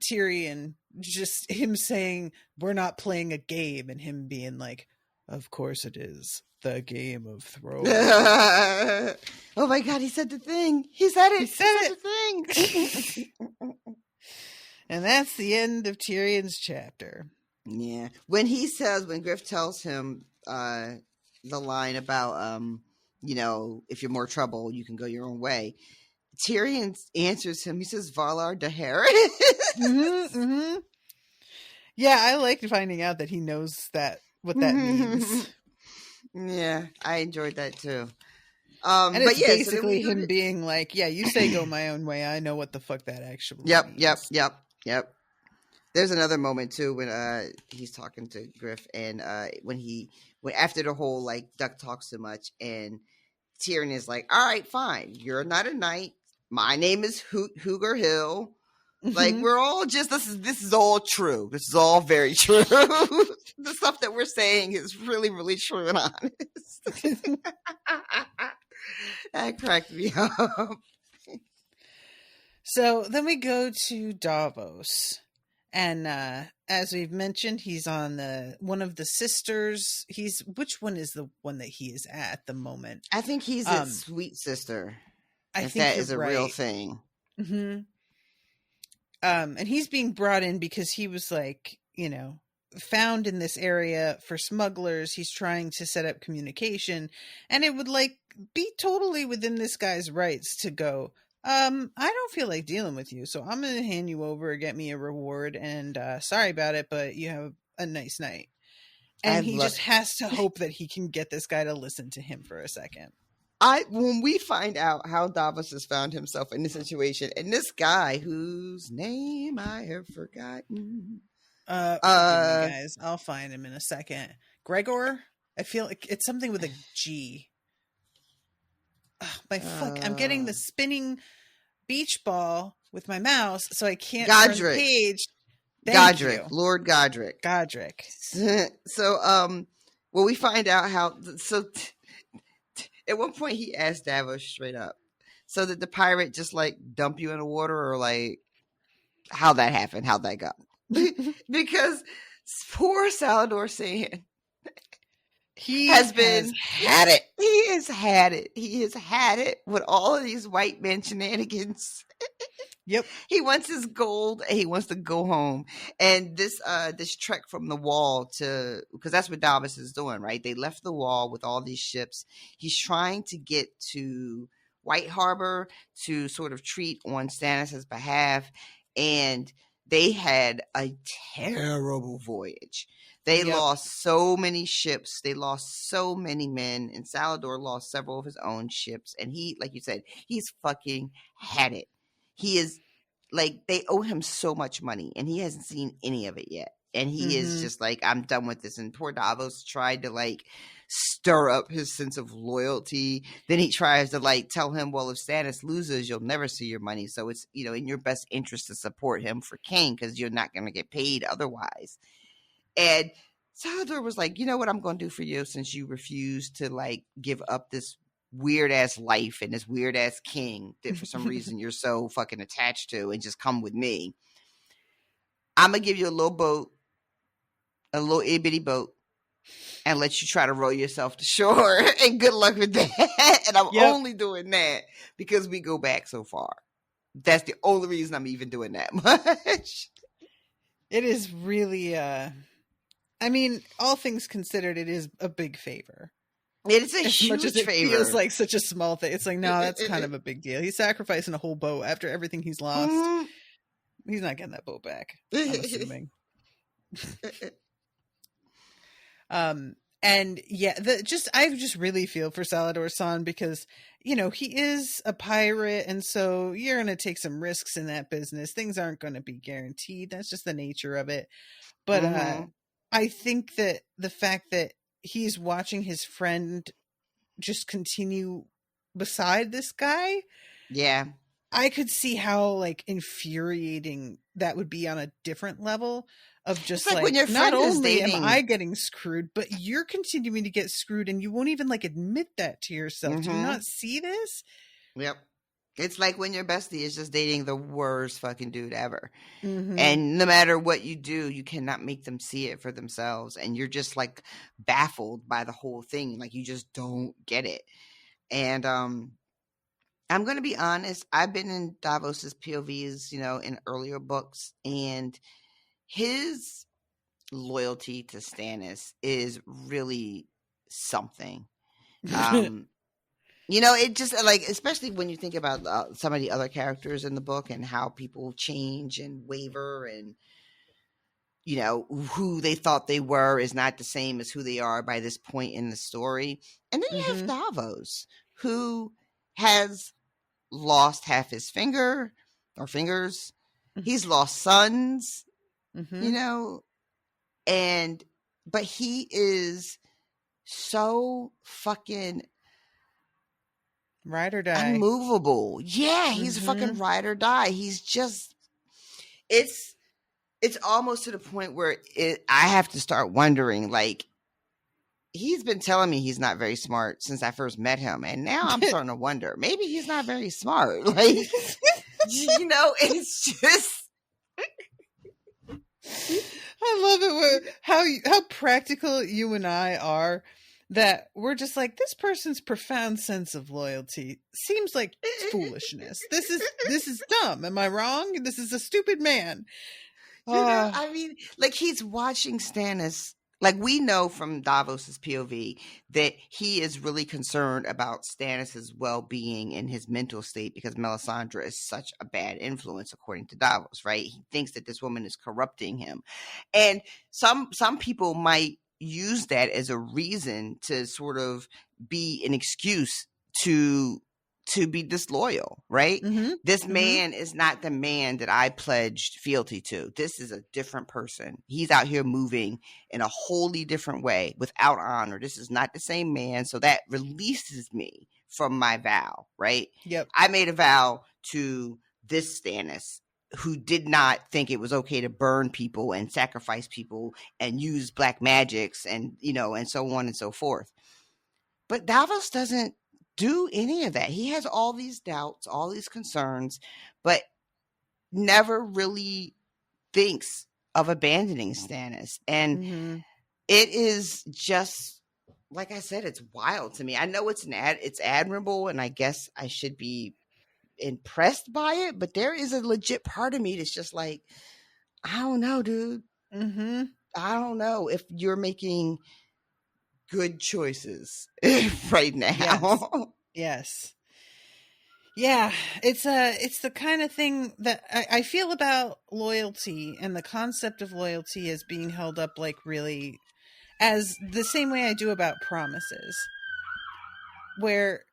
Tyrion, just him saying, we're not playing a game, and him being like, of course it is. The Game of Thrones. Oh my God, he said the thing. He said it. He said the thing. And that's the end of Tyrion's chapter. Yeah. When Griff tells him the line about, if you're more trouble, you can go your own way, Tyrion answers him. He says, Valar Dohaeris. Yeah, I liked finding out that he knows what that means. Yeah, I enjoyed that too. And it's but basically him being like, yeah, you say go my own way. I know what the fuck that actually means. Yep. There's another moment too when he's talking to Griff, and when after the whole like duck talks too much, and Tyrion is like, all right, fine, you're not a knight. My name is Hooger Hill. Like, we're all just, this is all true. This is all very true. The stuff that we're saying is really, really true and honest. That cracked me up. So then we go to Davos. And as we've mentioned, he's on one of the sisters. Which one is the one that he is at the moment? I think he's a sweet sister. I if think that you're is a right. real thing. Mm-hmm. And he's being brought in because he was like, found in this area for smugglers. He's trying to set up communication, and it would like be totally within this guy's rights to go, I don't feel like dealing with you, so I'm going to hand you over, get me a reward, and sorry about it, but you have a nice night. And he just has to hope that he can get this guy to listen to him for a second. When we find out how Davos has found himself in this situation, and this guy whose name I have forgotten. Forgive me, guys, I'll find him in a second. Gregor? I feel like it's something with a G. Oh, my fuck! I'm getting the spinning beach ball with my mouse, so I can't turn the page. Godric, Lord Godric. Godric. So, we find out how. So, at one point, he asked Davos straight up, "So did the pirate just like dump you in the water, or like how that happened? How'd that go?" Because poor Salladhor Saan. He has had it. He has had it. He has had it with all of these white men shenanigans. Yep. He wants his gold and he wants to go home. And this trek from the wall because that's what Davos is doing, right? They left the wall with all these ships. He's trying to get to White Harbor to sort of treat on Stannis' behalf. And they had a terrible voyage. They lost so many ships. They lost so many men. And Salladhor lost several of his own ships. And he, like you said, he's fucking had it. He is like, they owe him so much money. And he hasn't seen any of it yet. And he is just like, I'm done with this. And poor Davos tried to like stir up his sense of loyalty. Then he tries to like tell him, well, if Stannis loses, you'll never see your money. So it's, in your best interest to support him for king because you're not going to get paid otherwise. And Salladhor was like, you know what I'm going to do for you since you refuse to like give up this weird ass life and this weird ass king that for some reason you're so fucking attached to and just come with me. I'm going to give you a little boat, a little itty bitty boat, and let you try to row yourself to shore. And good luck with that. And I'm only doing that because we go back so far. That's the only reason I'm even doing that much. It is really, I mean, all things considered, it is a big favor. It is a huge much as it favor. Feels like such a small thing. It's like, no, that's kind of a big deal. He's sacrificing a whole boat after everything he's lost. Mm-hmm. He's not getting that boat back, I'm assuming. And yeah, I just really feel for Salladhor Saan because, he is a pirate. And so you're going to take some risks in that business. Things aren't going to be guaranteed. That's just the nature of it. But, I think that the fact that he's watching his friend just continue beside this guy, Yeah. I could see how like infuriating that would be on a different level of just like when your not friend is only am dating- I getting screwed, but you're continuing to get screwed and you won't even like admit that to yourself. Do you Mhm. not see this? Yep. It's like when your bestie is just dating the worst fucking dude ever. Mhm. And no matter what you do, you cannot make them see it for themselves. And you're just like baffled by the whole thing. Like you just don't get it. And I'm going to be honest. I've been in Davos's POVs, you know, in earlier books, and his loyalty to Stannis is really something. You know, it just like, especially when you think about some of the other characters in the book and how people change and waver, and you know, who they thought they were is not the same as who they are by this point in the story. And then you have Davos, who has lost half his finger or fingers. He's lost sons, you know, but he is so fucking ride or die, unmovable. Yeah, he's a fucking ride or die. He's just, it's almost to the point where I have to start wondering, like, he's been telling me he's not very smart since I first met him, and now I'm starting to wonder, maybe he's not very smart. Like, you know, it's just, I love it how practical you and I are, that we're just like, this person's profound sense of loyalty seems like foolishness. This is dumb. Am I wrong? This is a stupid man. You know, I mean, like, he's watching Stannis. Like, we know from Davos's POV that he is really concerned about Stannis's well-being and his mental state, because Melisandre is such a bad influence, according to Davos, right? He thinks that this woman is corrupting him. And some people might use that as a reason to sort of be an excuse to be disloyal, right? This man is not the man that I pledged fealty to. This is a different person. He's out here moving in a wholly different way without honor. This is not the same man. So that releases me from my vow, right? Yep. I made a vow to this Stannis, who did not think it was okay to burn people and sacrifice people and use black magics and, you know, and so on and so forth. But Davos doesn't do any of that. He has all these doubts, all these concerns, but never really thinks of abandoning Stannis. And it is just, like I said, it's wild to me. I know it's admirable, and I guess I should be impressed by it, but there is a legit part of me that's just like, I don't know, dude. I don't know if you're making good choices right now. Yes. Yeah, it's the kind of thing that I feel about loyalty, and the concept of loyalty as being held up like really as the same way I do about promises, where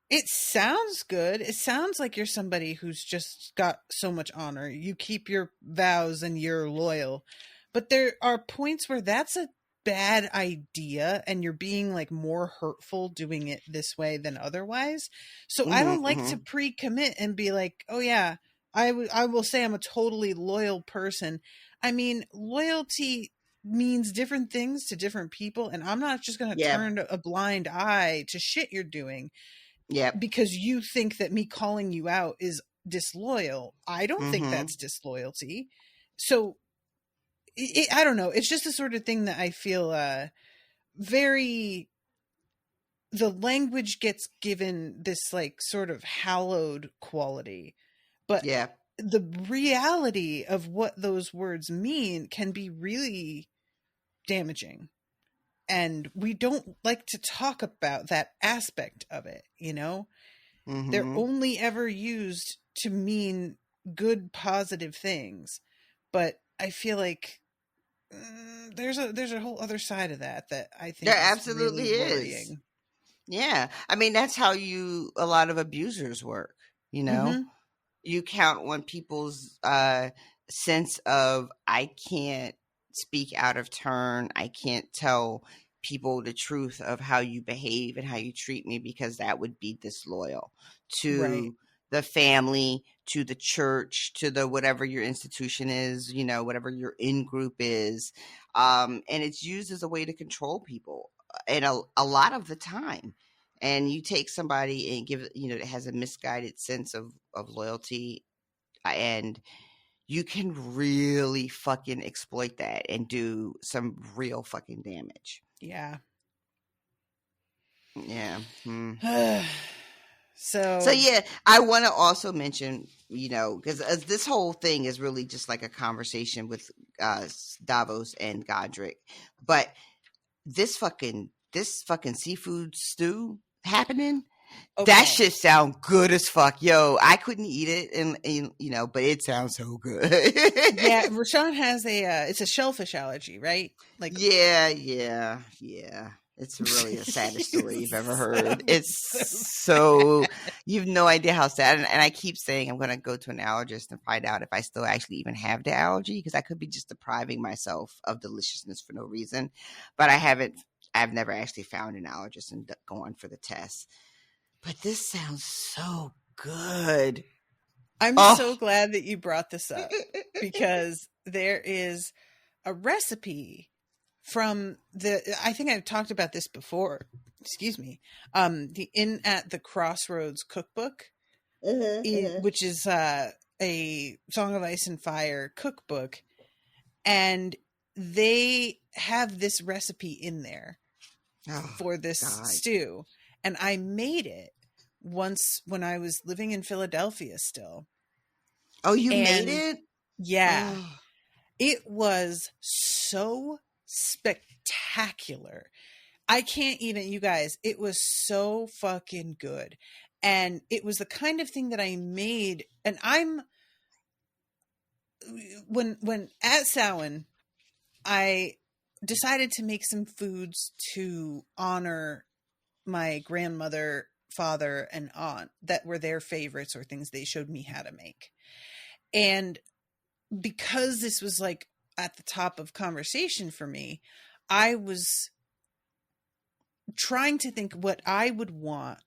it sounds good. It sounds like you're somebody who's just got so much honor. You keep your vows and you're loyal. But there are points where that's a bad idea, and you're being like more hurtful doing it this way than otherwise. So I don't like to pre-commit and be like, oh yeah, I will say I'm a totally loyal person. I mean, loyalty means different things to different people, and I'm not just going to turn a blind eye to shit you're doing. Yeah. Because you think that me calling you out is disloyal. I don't think that's disloyalty. So I don't know. It's just the sort of thing that I feel the language gets given this like sort of hallowed quality, but the reality of what those words mean can be really damaging. And we don't like to talk about that aspect of it, you know? They're only ever used to mean good, positive things. But I feel like there's a whole other side of that I think there absolutely really is. worrying. Yeah. I mean, that's how a lot of abusers work, you know? You count on people's sense of, I can't speak out of turn. I can't tell people the truth of how you behave and how you treat me, because that would be disloyal to the family, to the church, to the whatever your institution is, you know, whatever your in group is. And it's used as a way to control people, and a lot of the time. And you take somebody and give, you know, that has a misguided sense of loyalty, and you can really fucking exploit that and do some real fucking damage. Yeah. Yeah. So yeah, I want to also mention, you know, because this whole thing is really just like a conversation with Davos and Godric, but this fucking seafood stew happening. okay. That shit sound good as fuck. Yo, I couldn't eat it, and you know, but it sounds so good. Yeah, Rashawn has it's a shellfish allergy, right? Like yeah. It's really the saddest story you've ever heard. It's so you have no idea how sad. And I keep saying I'm going to go to an allergist and find out if I still actually even have the allergy, because I could be just depriving myself of deliciousness for no reason. But I've never actually found an allergist and gone for the test. But this sounds so good. I'm so glad that you brought this up, because there is a recipe from I think I've talked about this before. Excuse me. The Inn at the Crossroads cookbook, which is a Song of Ice and Fire cookbook, and they have this recipe in there for this stew. And I made it once when I was living in Philadelphia still. Oh, you made it? Yeah. Oh. It was so spectacular. I can't even, you guys, it was so fucking good. And it was the kind of thing that I made. And when at Samhain, I decided to make some foods to honor my grandmother, father, and aunt that were their favorites, or things they showed me how to make. And because this was like at the top of conversation for me, I was trying to think what I would want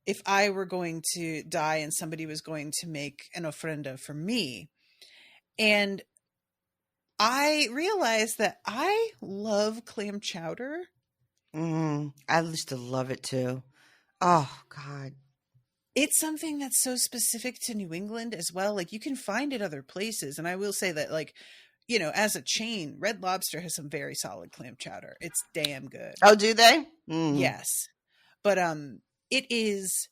if I were going to die and somebody was going to make an ofrenda for me. And I realized that I love clam chowder. I used to love it too. Oh God. It's something that's so specific to New England as well. Like, you can find it other places. And I will say that, like, you know, as a chain, Red Lobster has some very solid clam chowder. It's damn good. Oh, do they? Yes. But it is,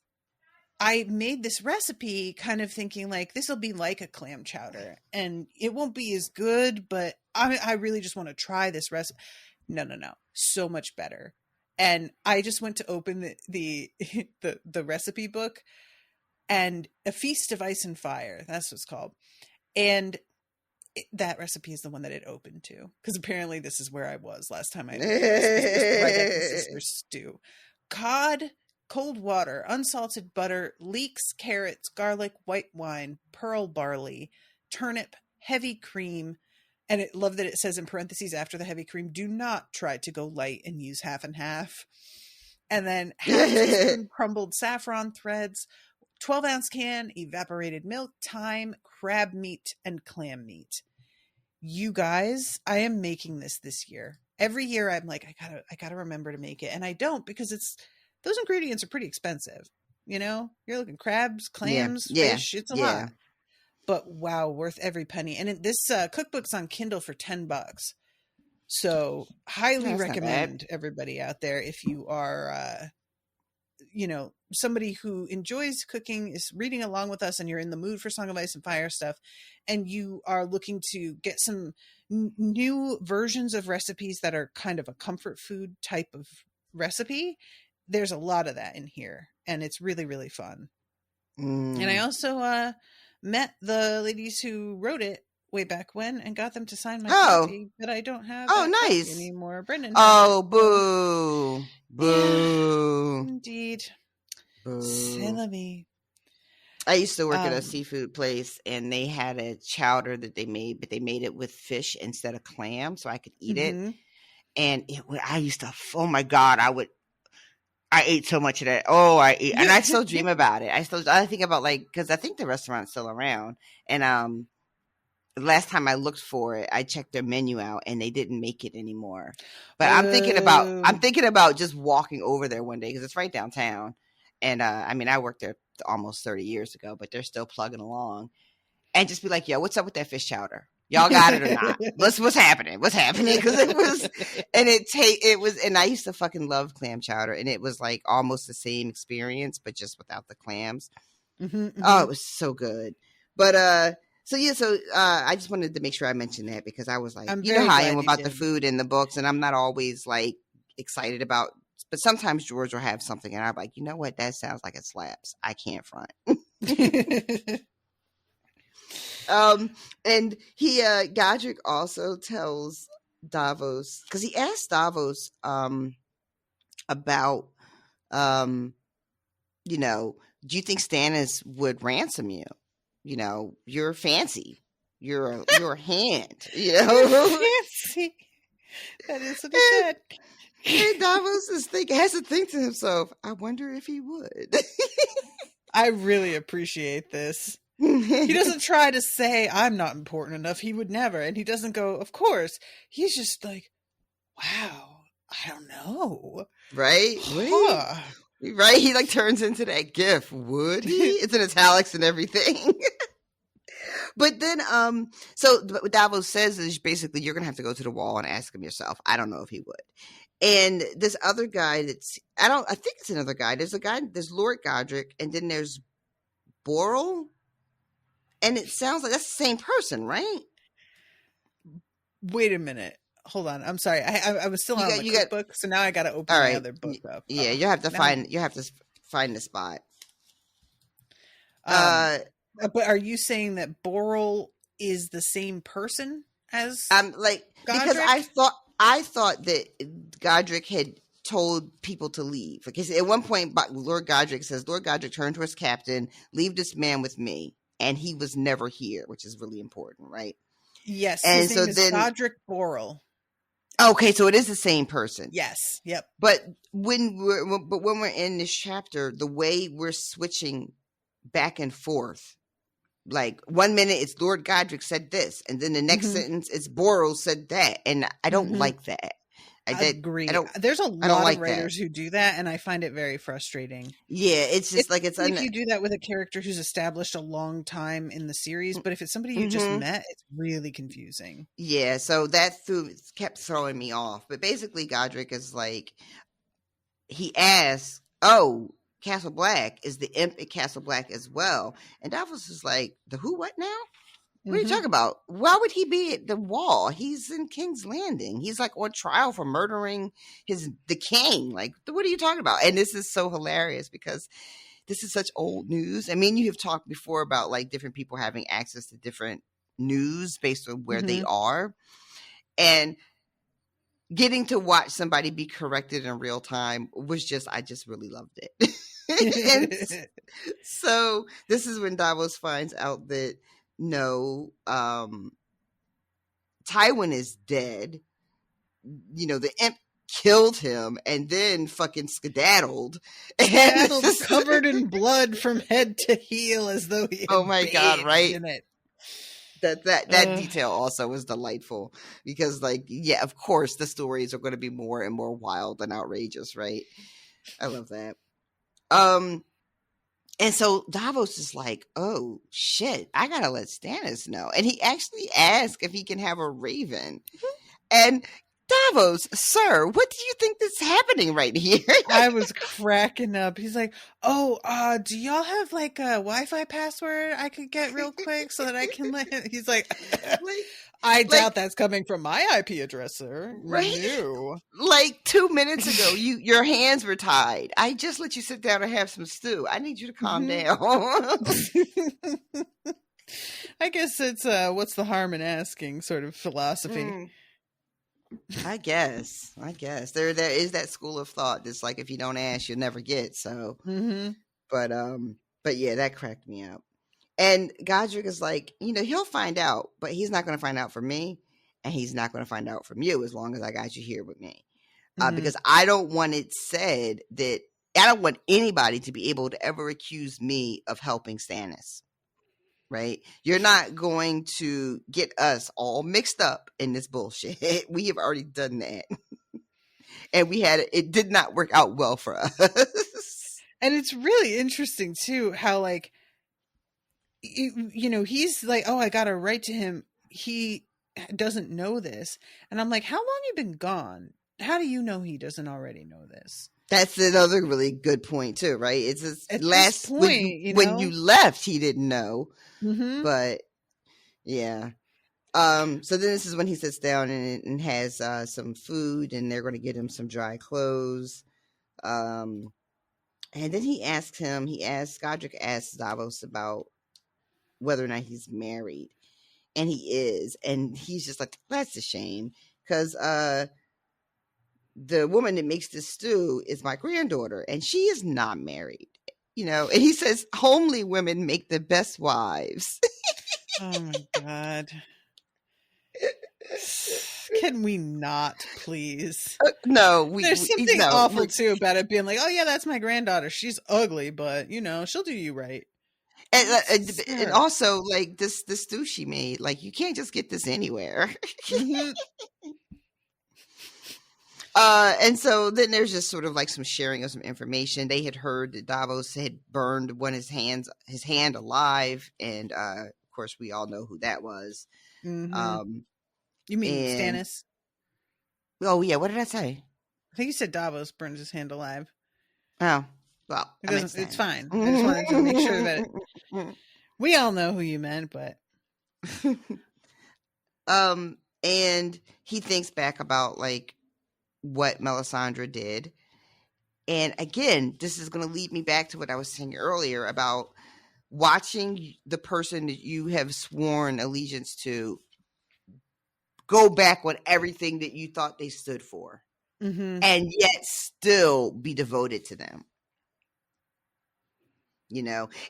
I made this recipe kind of thinking like, this will be like a clam chowder and it won't be as good, but I really just want to try this recipe. No. So much better. And I just went to open the recipe book, and A Feast of Ice and Fire, that's what it's called. And that recipe is the one that it opened to, because apparently this is where I was last time I made this right next to Sister's stew. Cod, cold water, unsalted butter, leeks, carrots, garlic, white wine, pearl barley, turnip, heavy cream. And I love that it says in parentheses after the heavy cream, do not try to go light and use half and half. And then half teaspoon crumbled saffron threads, 12-ounce can, evaporated milk, thyme, crab meat, and clam meat. You guys, I am making this year. Every year I'm like, I gotta remember to make it. And I don't, because those ingredients are pretty expensive. You know, you're looking crabs, clams, fish. It's a lot. But wow, worth every penny. And this cookbook's on Kindle for $10. So highly recommend everybody out there, if you are, you know, somebody who enjoys cooking, is reading along with us, and you're in the mood for Song of Ice and Fire stuff, and you are looking to get some new versions of recipes that are kind of a comfort food type of recipe. There's a lot of that in here, and it's really, really fun. And I also met the ladies who wrote it way back when and got them to sign my copy, but I don't have nice anymore. Brendan. Boo. Boo. Indeed. Boo. C'est la vie. I used to work at a seafood place, and they had a chowder that they made, but they made it with fish instead of clam, so I could eat it. And I used to, oh my God, I ate so much of that. Oh, and I still dream about it. I think about, like, because I think the restaurant's still around. And the last time I looked for it, I checked their menu out, and they didn't make it anymore. But I'm thinking about just walking over there one day, because it's right downtown. And I mean, I worked there almost 30 years ago, but they're still plugging along. And just be like, yo, what's up with that fish chowder? Y'all got it or not? What's happening? What's happening? Because it was, and I used to fucking love clam chowder, and it was like almost the same experience, but just without the clams. Oh, it was so good. But so I just wanted to make sure I mentioned that, because I was like, you know how I am about the food in the books, and I'm not always like excited about. But sometimes George will have something, and I'm like, you know what? That sounds like it slaps. I can't front. And Godric also tells Davos, because he asked Davos about, you know, do you think Stannis would ransom you? You know, you're fancy. You're a hand. You know, fancy. That is what he said. And Davos has to think to himself, I wonder if he would. I really appreciate this. He doesn't try to say, I'm not important enough. He would never. And he doesn't go, of course. He's just like, wow, I don't know. Right? Huh. Right? He like turns into that gif. Would he? It's in italics and everything. But then, but what Davos says is basically, you're going to have to go to the wall and ask him yourself. I don't know if he would. And this other guy I think it's another guy. There's Lord Godric, and then there's Borrell. And it sounds like that's the same person, right? Wait a minute. Hold on. I'm sorry. I was still on the cookbook, so now I got to open my other book up. Yeah, you have to find the spot. But are you saying that Borrell is the same person as like Godric? Because I thought that Godric had told people to leave. Because at one point, Lord Godric says, Lord Godric turned to his captain, leave this man with me. And he was never here, which is really important, right? Yes. And his name is Godric Borrell. Okay, so it is the same person. Yes. Yep. But when we're in this chapter, the way we're switching back and forth, like 1 minute it's Lord Godric said this, and then the next sentence it's Borrell said that, and I don't like that. I agree. There's a lot of writers who do that, and I find it very frustrating. Yeah, it's just if you do that with a character who's established a long time in the series, but if it's somebody you just met, it's really confusing. Yeah, so that kept throwing me off. But basically, Godric is like, he asks, "Oh, Castle Black is the imp at Castle Black as well?" And Davos is like, "The who? What now? What are you talking about? Why would he be at the wall? He's in King's Landing. He's like on trial for murdering the king. Like, what are you talking about?" And this is so hilarious because this is such old news. I mean, you have talked before about like different people having access to different news based on where they are. And getting to watch somebody be corrected in real time I just really loved it. And so this is when Davos finds out that no, Tywin is dead. You know, the imp killed him and then fucking skedaddled. Covered in blood from head to heel as though he had oh my God, right? In it. That detail also was delightful because, like, yeah, of course the stories are going to be more and more wild and outrageous, right? I love that. And so Davos is like, oh, shit, I got to let Stannis know. And he actually asks if he can have a raven. And Davos, sir, what do you think is happening right here? I was cracking up. He's like, oh, do y'all have like a Wi-Fi password I could get real quick so that I can let him? He's like, I doubt that's coming from my IP address, sir. Right? You. Like 2 minutes ago, your hands were tied. I just let you sit down and have some stew. I need you to calm down. I guess it's what's the harm in asking sort of philosophy. I guess there is that school of thought that's like, if you don't ask, you'll never get. So, but But yeah, that cracked me up. And Godric is like, he'll find out, but he's not going to find out from me, and he's not going to find out from you as long as I got you here with me. Because I don't want it said that I don't want anybody to be able to ever accuse me of helping Stannis. Right? You're not going to get us all mixed up in this bullshit. We have already done that. And it did not work out well for us. And it's really interesting too, how like, he's like, oh, I got to write to him. He doesn't know this. And I'm like, how long you been gone? How do you know he doesn't already know this? That's another really good point too, right? It's his last point, when you left, he didn't know. Mm-hmm. But yeah. So then this is when he sits down and has some food, and they're going to get him some dry clothes. And then Godric asks Davos about whether or not he's married. And he is. And he's just like, that's a shame. Because the woman that makes this stew is my granddaughter, and she is not married. And he says, homely women make the best wives. Oh my God. Can we not, please? No, there's something awful too about it being like, oh yeah, that's my granddaughter. She's ugly, but she'll do you right. And also, like this stew she made, like you can't just get this anywhere. Mm-hmm. And so then there's just sort of like some sharing of some information. They had heard that Davos had burned his hand alive, and of course we all know who that was. Mm-hmm. You mean Stannis? Oh yeah, what did I say? I think you said Davos burns his hand alive. Oh, well, it's fine. I just wanted to make sure that we all know who you meant, but and he thinks back about like what Melisandre did. And again, this is going to lead me back to what I was saying earlier about watching the person that you have sworn allegiance to go back on everything that you thought they stood for, and yet still be devoted to them.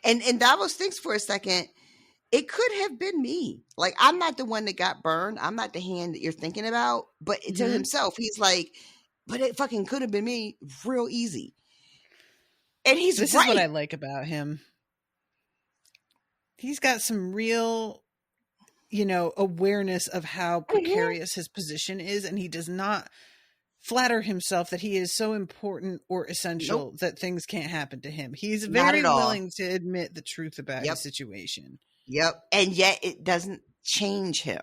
And Davos thinks for a second, it could have been me. Like, I'm not the one that got burned. I'm not the hand that you're thinking about. But to himself, he's like, but it fucking could have been me real easy. And this is what I like about him. He's got some real, awareness of how precarious his position is. And he does not flatter himself that he is so important or essential that things can't happen to him. He's very willing to admit the truth about his situation. Yep. And yet it doesn't change him.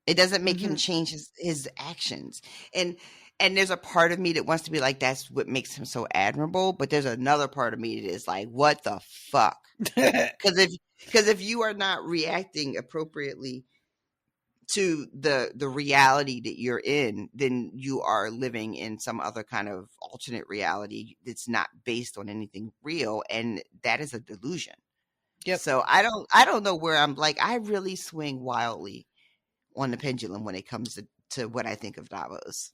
It doesn't make him change his actions. And there's a part of me that wants to be like, that's what makes him so admirable. But there's another part of me that is like, what the fuck? Because if you are not reacting appropriately to the reality that you're in, then you are living in some other kind of alternate reality that's not based on anything real. And that is a delusion. Yep. So I don't know where I'm like, I really swing wildly on the pendulum when it comes to what I think of Davos,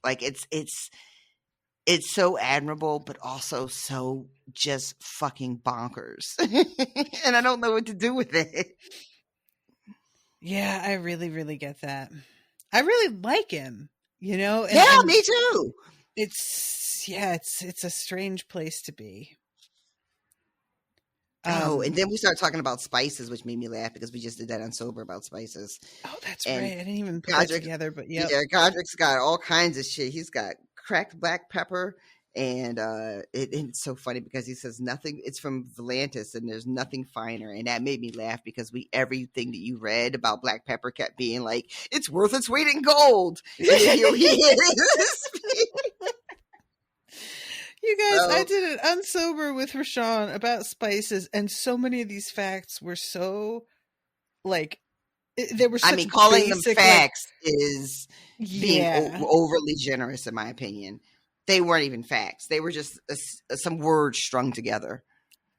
like it's so admirable, but also so just fucking bonkers. And I don't know what to do with it. Yeah, I really, really get that. I really like him, And, yeah, me too. It's a strange place to be. And then we started talking about spices, which made me laugh because we just did that on Sober about spices. Oh, that's right. I didn't even put that together, but yeah. Yeah, Godric's got all kinds of shit. He's got cracked black pepper, and it's so funny because he says nothing. It's from Volantis, and there's nothing finer, and that made me laugh because everything that you read about black pepper kept being like, it's worth its weight in gold. And here he is. You guys, I did an Unsober with Rashawn about spices, and so many of these facts were so, like, they were such calling basic, them facts is being overly generous, in my opinion. They weren't even facts. They were just some words strung together.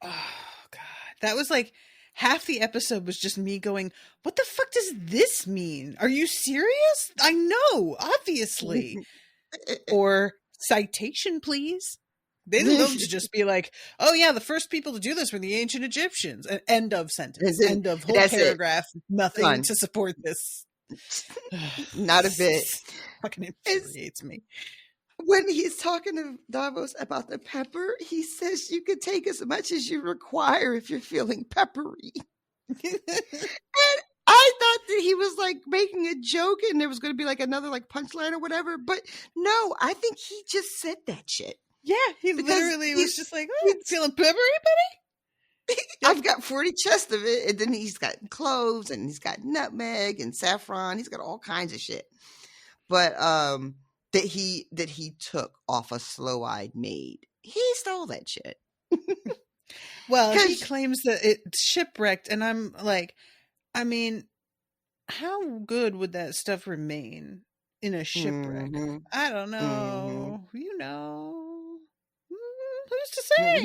Oh, God. That was like, half the episode was just me going, what the fuck does this mean? Are you serious? I know, obviously. Or, citation, please. They'd love to just be like, oh yeah, the first people to do this were the ancient Egyptians. End of sentence. End of whole paragraph. Nothing to support this. Not a bit. Fucking infuriates me. When he's talking to Davos about the pepper, he says you can take as much as you require if you're feeling peppery. And I thought that he was like making a joke and there was going to be like another like punchline or whatever. But no, I think he just said that shit. Yeah, he literally was just like, oh, feeling peppery, buddy? I've got 40 chests of it. And then he's got cloves and he's got nutmeg and saffron. He's got all kinds of shit. But that he took off a slow-eyed maid. He stole that shit. Well, he claims that it's shipwrecked. And I'm like, I mean, how good would that stuff remain in a shipwreck? Mm-hmm. I don't know. Mm-hmm. You know. Who's to say?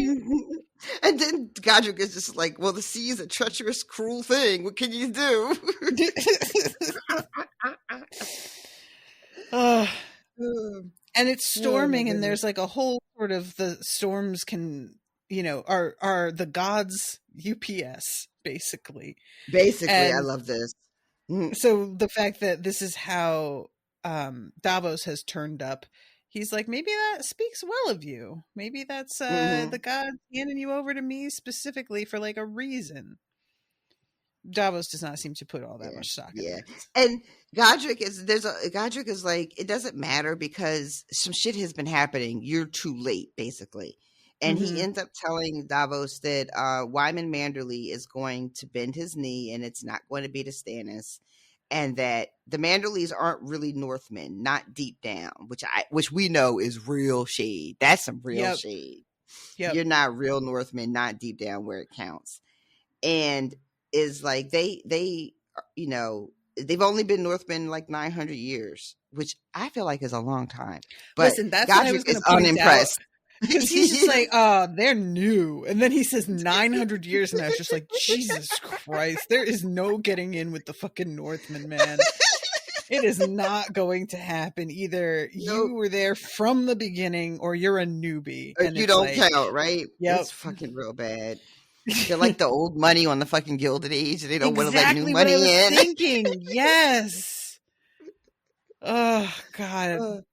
And then Godric is just like, well, the sea is a treacherous, cruel thing. What can you do? And it's storming, and there's like a whole sort of the storms can, are the gods' UPS, basically. I love this. So the fact that this is how Davos has turned up, he's like, maybe that speaks well of you. Maybe that's the gods handing you over to me specifically for like a reason. Davos does not seem to put all that much stock in it. And Godric is like, it doesn't matter because some shit has been happening. You're too late, basically. And he ends up telling Davos that Wyman Manderley is going to bend his knee and it's not going to be to Stannis. And that the Manderleys aren't really Northmen, not deep down, which we know is real shade. That's some real shade. Yep. You're not real Northmen, not deep down where it counts. And is like they've only been Northmen like 900 years, which I feel like is a long time. But listen, that's Godric is unimpressed. Because he's just like, they're new. And then he says 900 years, and I was just like, Jesus Christ, there is no getting in with the fucking Northmen, man. It is not going to happen. Either you were there from the beginning or you're a newbie. Or you don't count, right? Yep. It's fucking real bad. They're like the old money on the fucking Gilded Age. They don't want to let new money in. Thinking, yes. Oh, God.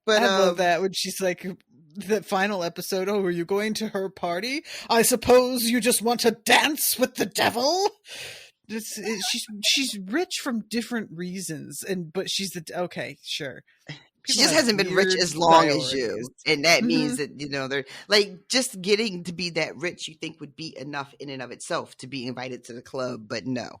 But I love that when she's like, the final episode, are you going to her party? I suppose you just want to dance with the devil? She's rich from different reasons, but she's okay, sure. She just hasn't been rich as long as you, and that means that they're like just getting to be that rich. You think would be enough in and of itself to be invited to the club, but no.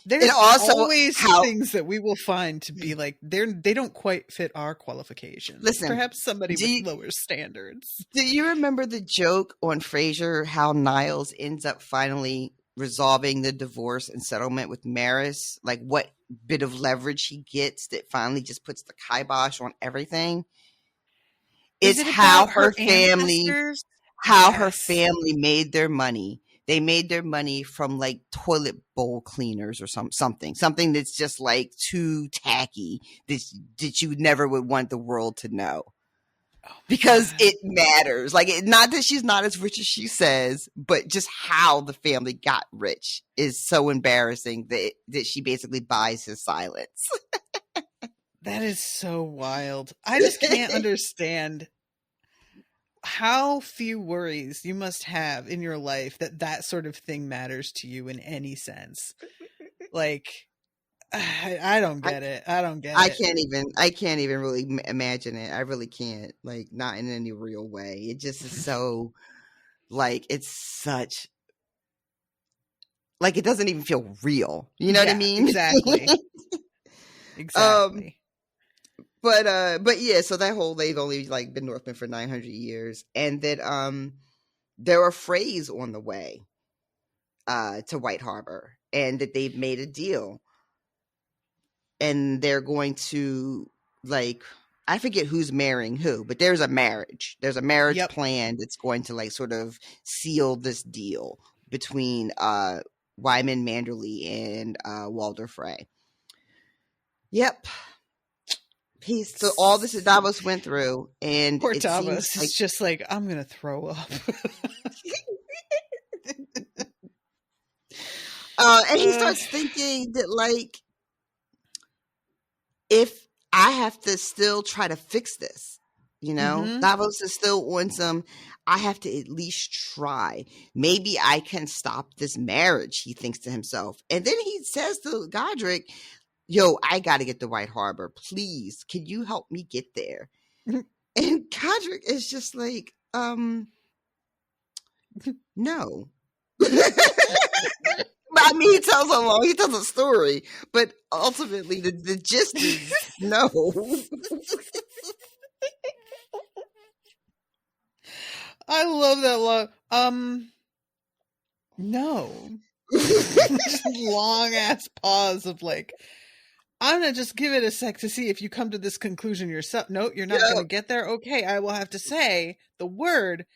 There's also always things that we will find to be like they don't quite fit our qualifications. Listen, perhaps somebody with lower standards. Do you remember the joke on Frasier how Niles ends up finally resolving the divorce and settlement with Maris? Like what bit of leverage he gets that finally just puts the kibosh on everything? It's how her family made their money. They made their money from like toilet bowl cleaners or something that's just like too tacky that you never would want the world to know. Because it matters. Like, not that she's not as rich as she says, but just how the family got rich is so embarrassing that she basically buys his silence. That is so wild. I just can't understand how few worries you must have in your life that sort of thing matters to you in any sense. Like, I don't get it. I don't get it. I can't even really imagine it. I really can't. Like, not in any real way. It just is so, like, it's such, like, it doesn't even feel real. You know what I mean? Exactly. Exactly. But yeah, so that whole, they've only like been Northmen for 900 years, and that there are Freys on the way to White Harbor, and that they've made a deal, and they're going to, like, I forget who's marrying who, but there's a marriage. There's a marriage plan that's going to like sort of seal this deal between Wyman Manderley and Walder Frey. Yep. So all this that Davos went through, and Poor it Davos seems like is just like, I'm gonna throw up. and he starts thinking that, like, if I have to still try to fix this, Davos is still on some, I have to at least try. Maybe I can stop this marriage, he thinks to himself. And then he says to Godric, yo, I got to get to White Harbor. Please, can you help me get there? And Godric is just like, no. I mean, he tells a story, but ultimately the gist is no. I love that no. Long ass pause of like, I'm gonna just give it a sec to see if you come to this conclusion yourself. No, you're not gonna get there. Okay, I will have to say the word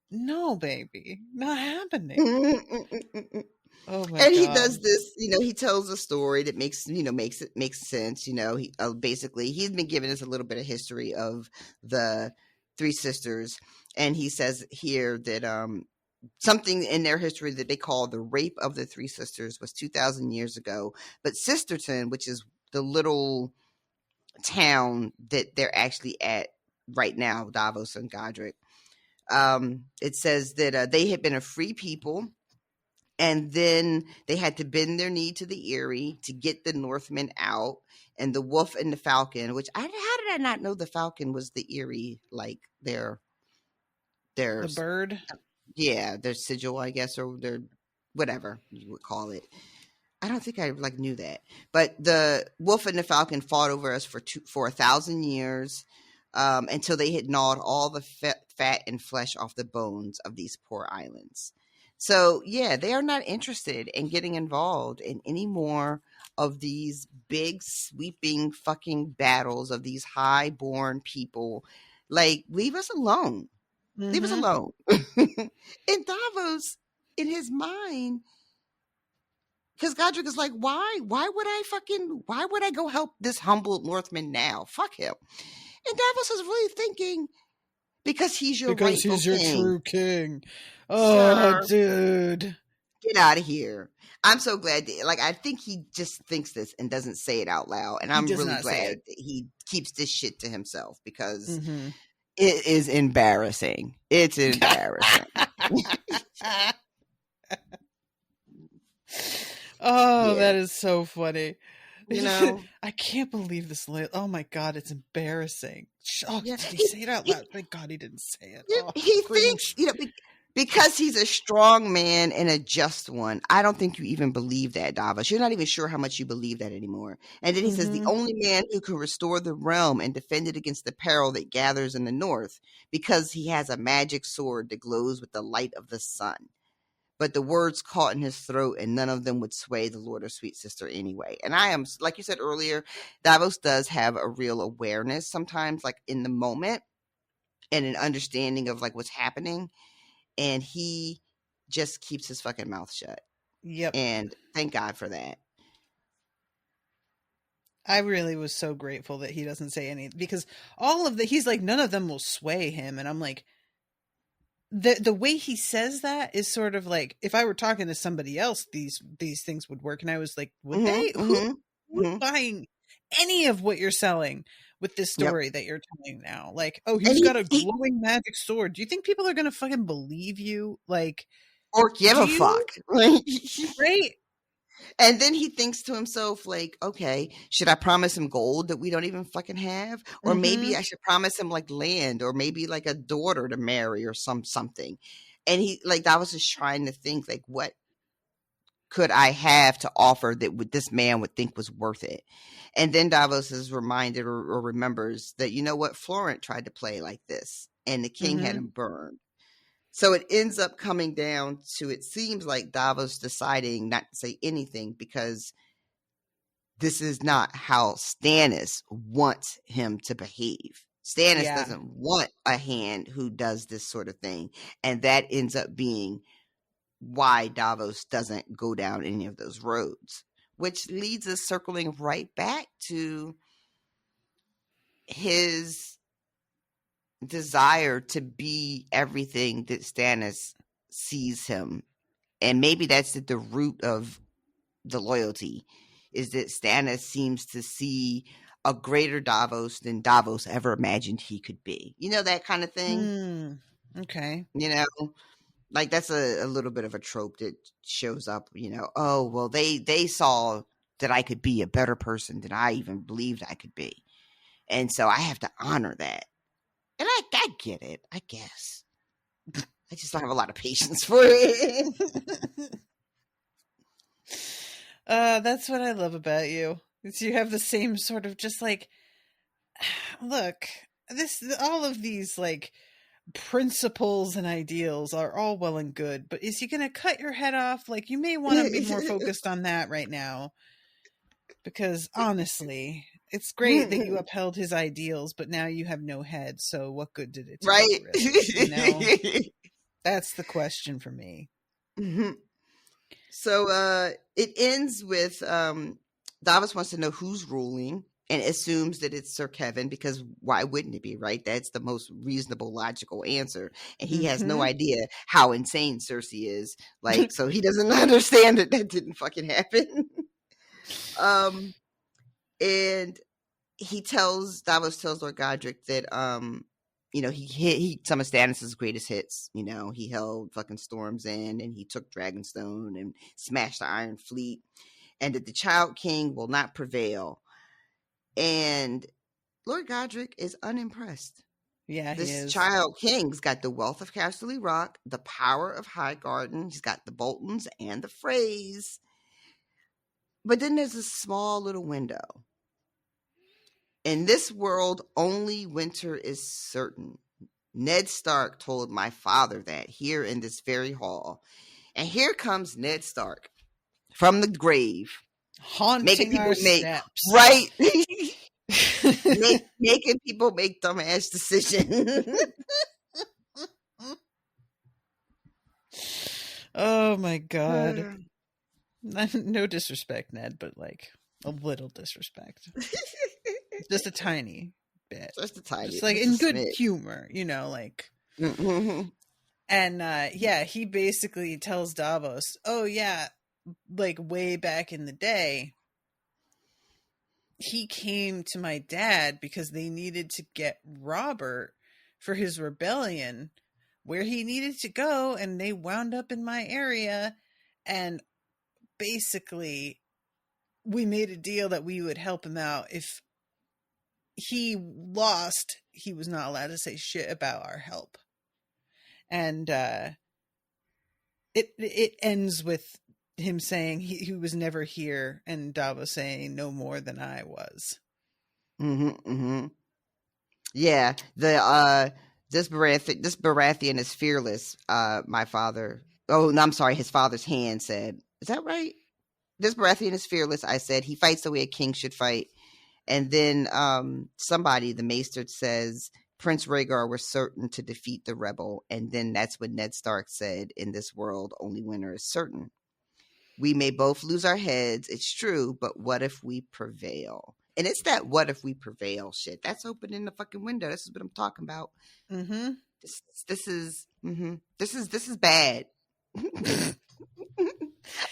no, baby, not happening. Oh my God. He does this, he tells a story that makes sense. He basically, he's been giving us a little bit of history of the three sisters. And he says here that something in their history that they call the rape of the three sisters was 2,000 years ago. But Sisterton, which is the little town that they're actually at right now, Davos and Godric, it says that they had been a free people. And then they had to bend their knee to the Erie to get the Northmen out. And the wolf and the falcon, which how did I not know the falcon was the Erie, like their the bird? Yeah, their sigil, I guess, or their whatever you would call it. I don't think I knew that. But the wolf and the falcon fought over us for 1,000 years until they had gnawed all the fat and flesh off the bones of these poor islands. So, yeah, they are not interested in getting involved in any more of these big, sweeping fucking battles of these high-born people. Like, leave us alone. Mm-hmm. Leave us alone. And Davos, in his mind, because Godric is like, why would I go help this humble Northman now? Fuck him. And Davos is really thinking, because he's your true king. Oh, sir, dude. Get out of here. I'm so glad that, I think he just thinks this and doesn't say it out loud. And I'm really glad that he keeps this shit to himself, because it is embarrassing. It's embarrassing. That is so funny. I can't believe this. Oh my God, it's embarrassing. Did he say it out loud? Thank God he didn't say it. He thinks, because he's a strong man and a just one. I don't think you even believe that, Davos. You're not even sure how much you believe that anymore. And then he says, the only man who can restore the realm and defend it against the peril that gathers in the north, because he has a magic sword that glows with the light of the sun. But the words caught in his throat, and none of them would sway the Lord or Sweet Sister anyway. And I am, like you said earlier, Davos does have a real awareness sometimes, like in the moment, and an understanding of what's happening. And he just keeps his fucking mouth shut. Yep. And thank God for that. I really was so grateful that he doesn't say anything, because all of he's like, none of them will sway him. And I'm like, the way he says that is sort of like, if I were talking to somebody else, these things would work. And I was like, would they? Who's buying any of what you're selling with this story that you're telling now? Like, he's got a glowing magic sword. Do you think people are going to fucking believe you? Or give a fuck. Right? And then he thinks to himself, okay, should I promise him gold that we don't even fucking have? Or maybe I should promise him land, or maybe a daughter to marry or something. And he, Davos is trying to think, what could I have to offer that this man would think was worth it? And then Davos is reminded or remembers that, Florent tried to play like this, and the king had him burned. So it ends up coming down to, it seems like Davos deciding not to say anything, because this is not how Stannis wants him to behave. Stannis doesn't want a hand who does this sort of thing. And that ends up being why Davos doesn't go down any of those roads, which leads us circling right back to his desire to be everything that Stannis sees him. And maybe that's at the root of the loyalty, is that Stannis seems to see a greater Davos than Davos ever imagined he could be. You know, that kind of thing? Okay. You know, like that's a little bit of a trope that shows up, you know, oh, well, they saw that I could be a better person than I even believed I could be. And so I have to honor that. And I get it, I guess. I just don't have a lot of patience for it. That's what I love about you. Is you have the same sort of just like, look, all of these like principles and ideals are all well and good, but is he going to cut your head off? Like, you may want to be more focused on that right now, because honestly, it's great that you upheld his ideals, but now you have no head. So what good did it do? Right. Really? You know? That's the question for me. So it ends with Davos wants to know who's ruling and assumes that it's Sir Kevin, because why wouldn't it be, right? That's the most reasonable, logical answer. And he has no idea how insane Cersei is. Like, so he doesn't understand that didn't fucking happen. And Davos tells Lord Godric that you know, he some of Stannis' greatest hits. You know, he held fucking Storm's End, and he took Dragonstone and smashed the Iron Fleet, and that the Child King will not prevail. And Lord Godric is unimpressed. Yeah, this he is. Child King's got the wealth of Casterly Rock, the power of Highgarden. He's got the Boltons and the Freys. But then there's a small little window. In this world, only winter is certain. Ned Stark told my father that here in this very hall. And here comes Ned Stark from the grave. Haunting our steps. Right. making people make dumbass decisions. Oh my God. No disrespect, Ned, but like a little disrespect. Just a tiny bit. Just like in good humor, you know, like. And yeah, he basically tells Davos, oh yeah, like way back in the day, he came to my dad because they needed to get Robert for his rebellion where he needed to go, and they wound up in my area, and basically we made a deal that we would help him out. If he lost, he was not allowed to say shit about our help. And it ends with him saying he was never here, and Davos saying no more than I was. Yeah, this Baratheon is fearless. My father. Oh, no, I'm sorry. His father's hand said, "Is that right? This Baratheon is fearless." I said, "He fights the way a king should fight." And then somebody, the Maester, says Prince Rhaegar was certain to defeat the rebel. And then that's when Ned Stark said, "In this world, only winter is certain. We may both lose our heads, it's true, but what if we prevail?" And it's that "what if we prevail" shit. That's opening the fucking window. This is what I'm talking about. This is bad.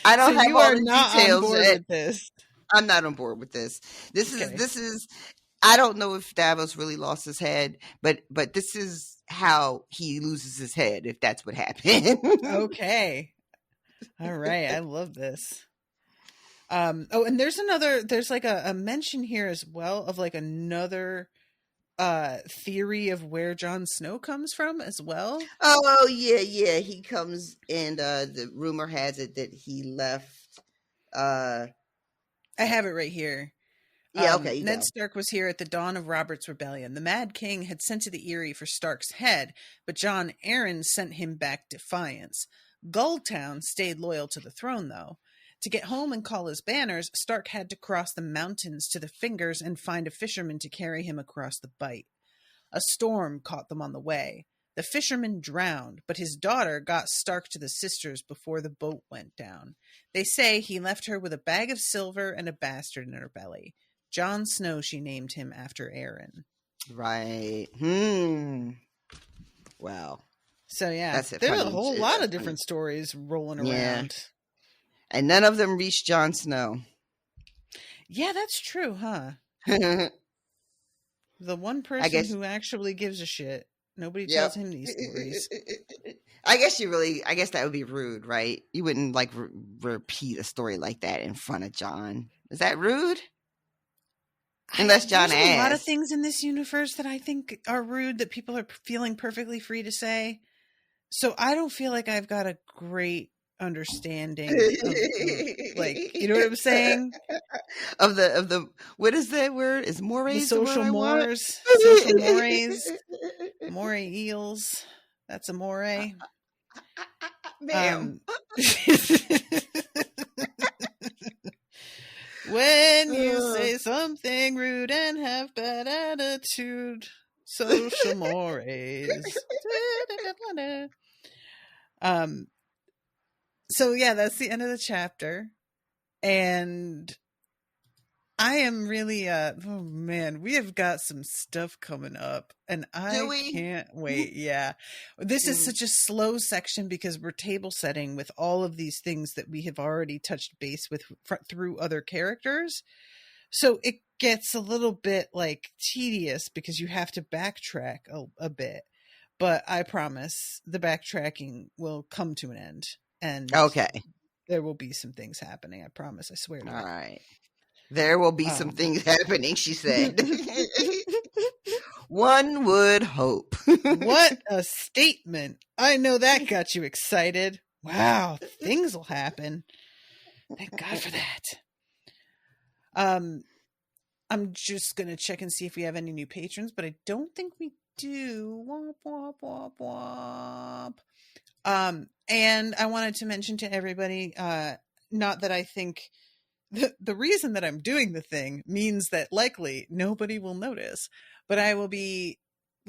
I don't have all the details yet. With this. I'm not on board with this. This is I don't know if Davos really lost his head, but this is how he loses his head, if that's what happened. Okay. All right. I love this. Oh, and there's like a mention here as well of like another theory of where Jon Snow comes from as well. Oh yeah. He comes, and the rumor has it that he left. I have it right here. Yeah, okay. Ned Stark was here at the dawn of Robert's rebellion. The Mad King had sent to the Eyrie for Stark's head, but Jon Arryn sent him back defiance. Gulltown stayed loyal to the throne, though. To get home and call his banners, Stark had to cross the mountains to the Fingers and find a fisherman to carry him across the Bight. A storm caught them on the way. The fisherman drowned, but his daughter got Stark to the sisters before the boat went down. They say he left her with a bag of silver and a bastard in her belly. Jon Snow, she named him after Arryn. Right. Wow. So yeah, That's it. there's Funny. a whole lot of Funny. different stories rolling Yeah. around. And none of them reached Jon Snow. Yeah, that's true, huh? I The one person guess. who actually gives a shit. Nobody Yep. tells him these stories. I guess that would be rude, right? You wouldn't like repeat a story like that in front of Jon. Is that rude? Unless Jon There's a lot of asks. things in this universe that I think are rude that people are feeling perfectly free to say. So I don't feel like I've got a great understanding of like, you know what I'm saying? Of the what is that word? Is The mores the word social I want? mores, social mores, moray eels. That's a moray. Ma'am. When you say something rude and have bad attitude, social mores. So yeah, that's the end of the chapter. And I am really oh man, we have got some stuff coming up and I can't wait. Yeah. This is such a slow section because we're table setting with all of these things that we have already touched base with through other characters. So it gets a little bit like tedious because you have to backtrack a bit. But I promise the backtracking will come to an end and okay. There will be some things happening. I promise. I swear to All it. right. There will be some things happening, she said. One would hope. What a statement. I know that got you excited. Wow, things will happen. Thank God for that. I'm just going to check and see if we have any new patrons, but I don't think we do. Womp, womp, womp, womp. And I wanted to mention to everybody, not that I think the reason that I'm doing the thing means that likely nobody will notice, but I will be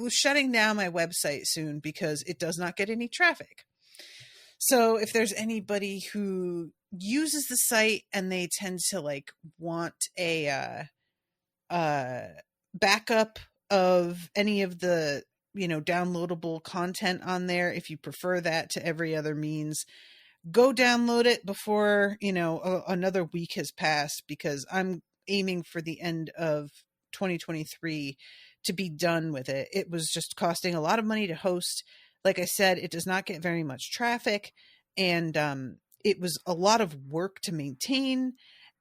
shutting down my website soon because it does not get any traffic. So if there's anybody who uses the site and they tend to like want a backup of any of the, downloadable content on there, if you prefer that to every other means, go download it before, another week has passed because I'm aiming for the end of 2023 to be done with it. It was just costing a lot of money to host. Like I said, it does not get very much traffic and it was a lot of work to maintain.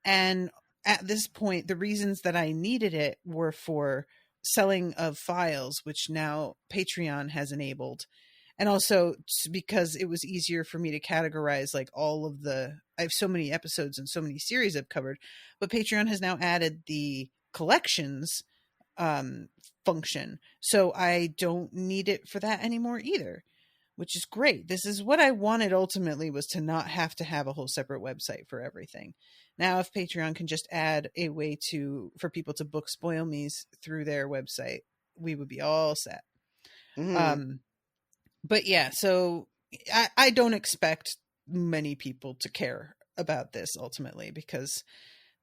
And at this point, the reasons that I needed it were for selling of files, which now Patreon has enabled. And also because it was easier for me to categorize like all of I have so many episodes and so many series I've covered, but Patreon has now added the collections function. So I don't need it for that anymore either, which is great. This is what I wanted ultimately, was to not have to have a whole separate website for everything. Now, if Patreon can just add a way for people to book Spoil Me's through their website, we would be all set. Mm-hmm. But yeah, so I don't expect many people to care about this ultimately, because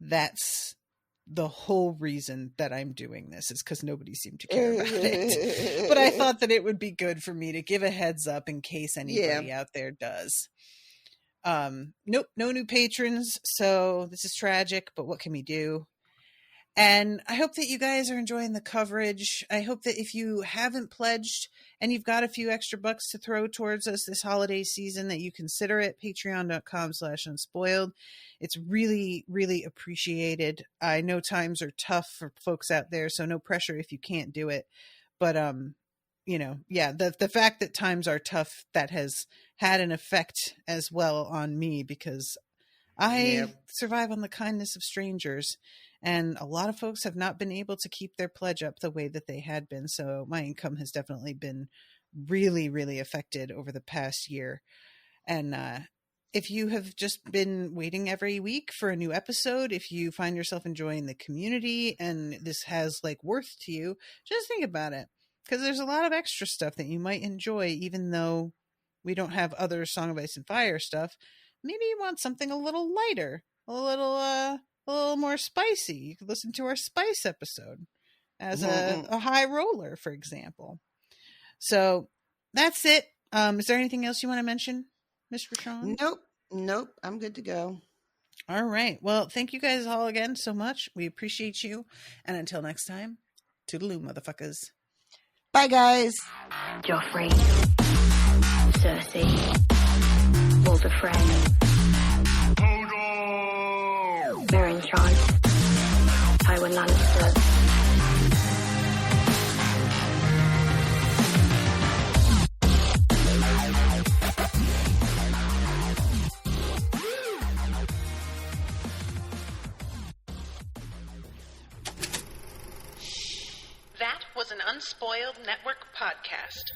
that's the whole reason that I'm doing this, is because nobody seemed to care about it. But I thought that it would be good for me to give a heads up in case anybody out there does. Nope, no new patrons, so this is tragic, but what can we do? And I hope that you guys are enjoying the coverage. I hope that if you haven't pledged and you've got a few extra bucks to throw towards us this holiday season, that you consider it. Patreon.com/unspoiled. It's really, really appreciated. I know times are tough for folks out there, so no pressure if you can't do it. But, the fact that times are tough, that has had an effect as well on me, because I survive on the kindness of strangers. And a lot of folks have not been able to keep their pledge up the way that they had been. So my income has definitely been really, really affected over the past year. And if you have just been waiting every week for a new episode, if you find yourself enjoying the community and this has like worth to you, just think about it. Because there's a lot of extra stuff that you might enjoy, even though we don't have other Song of Ice and Fire stuff. Maybe you want something a little lighter, a little more spicy. You could listen to our spice episode. as a high roller, for example. So that's it. Is there anything else you want to mention, Mr. Sean? Nope. I'm good to go. All right. Well, thank you guys all again so much. We appreciate you. And until next time, toodaloo, motherfuckers. Bye, guys. Joffrey, Cersei, Walder Frey, Meryn Trant, Tywin Lannister. That was an Unspoiled Network podcast.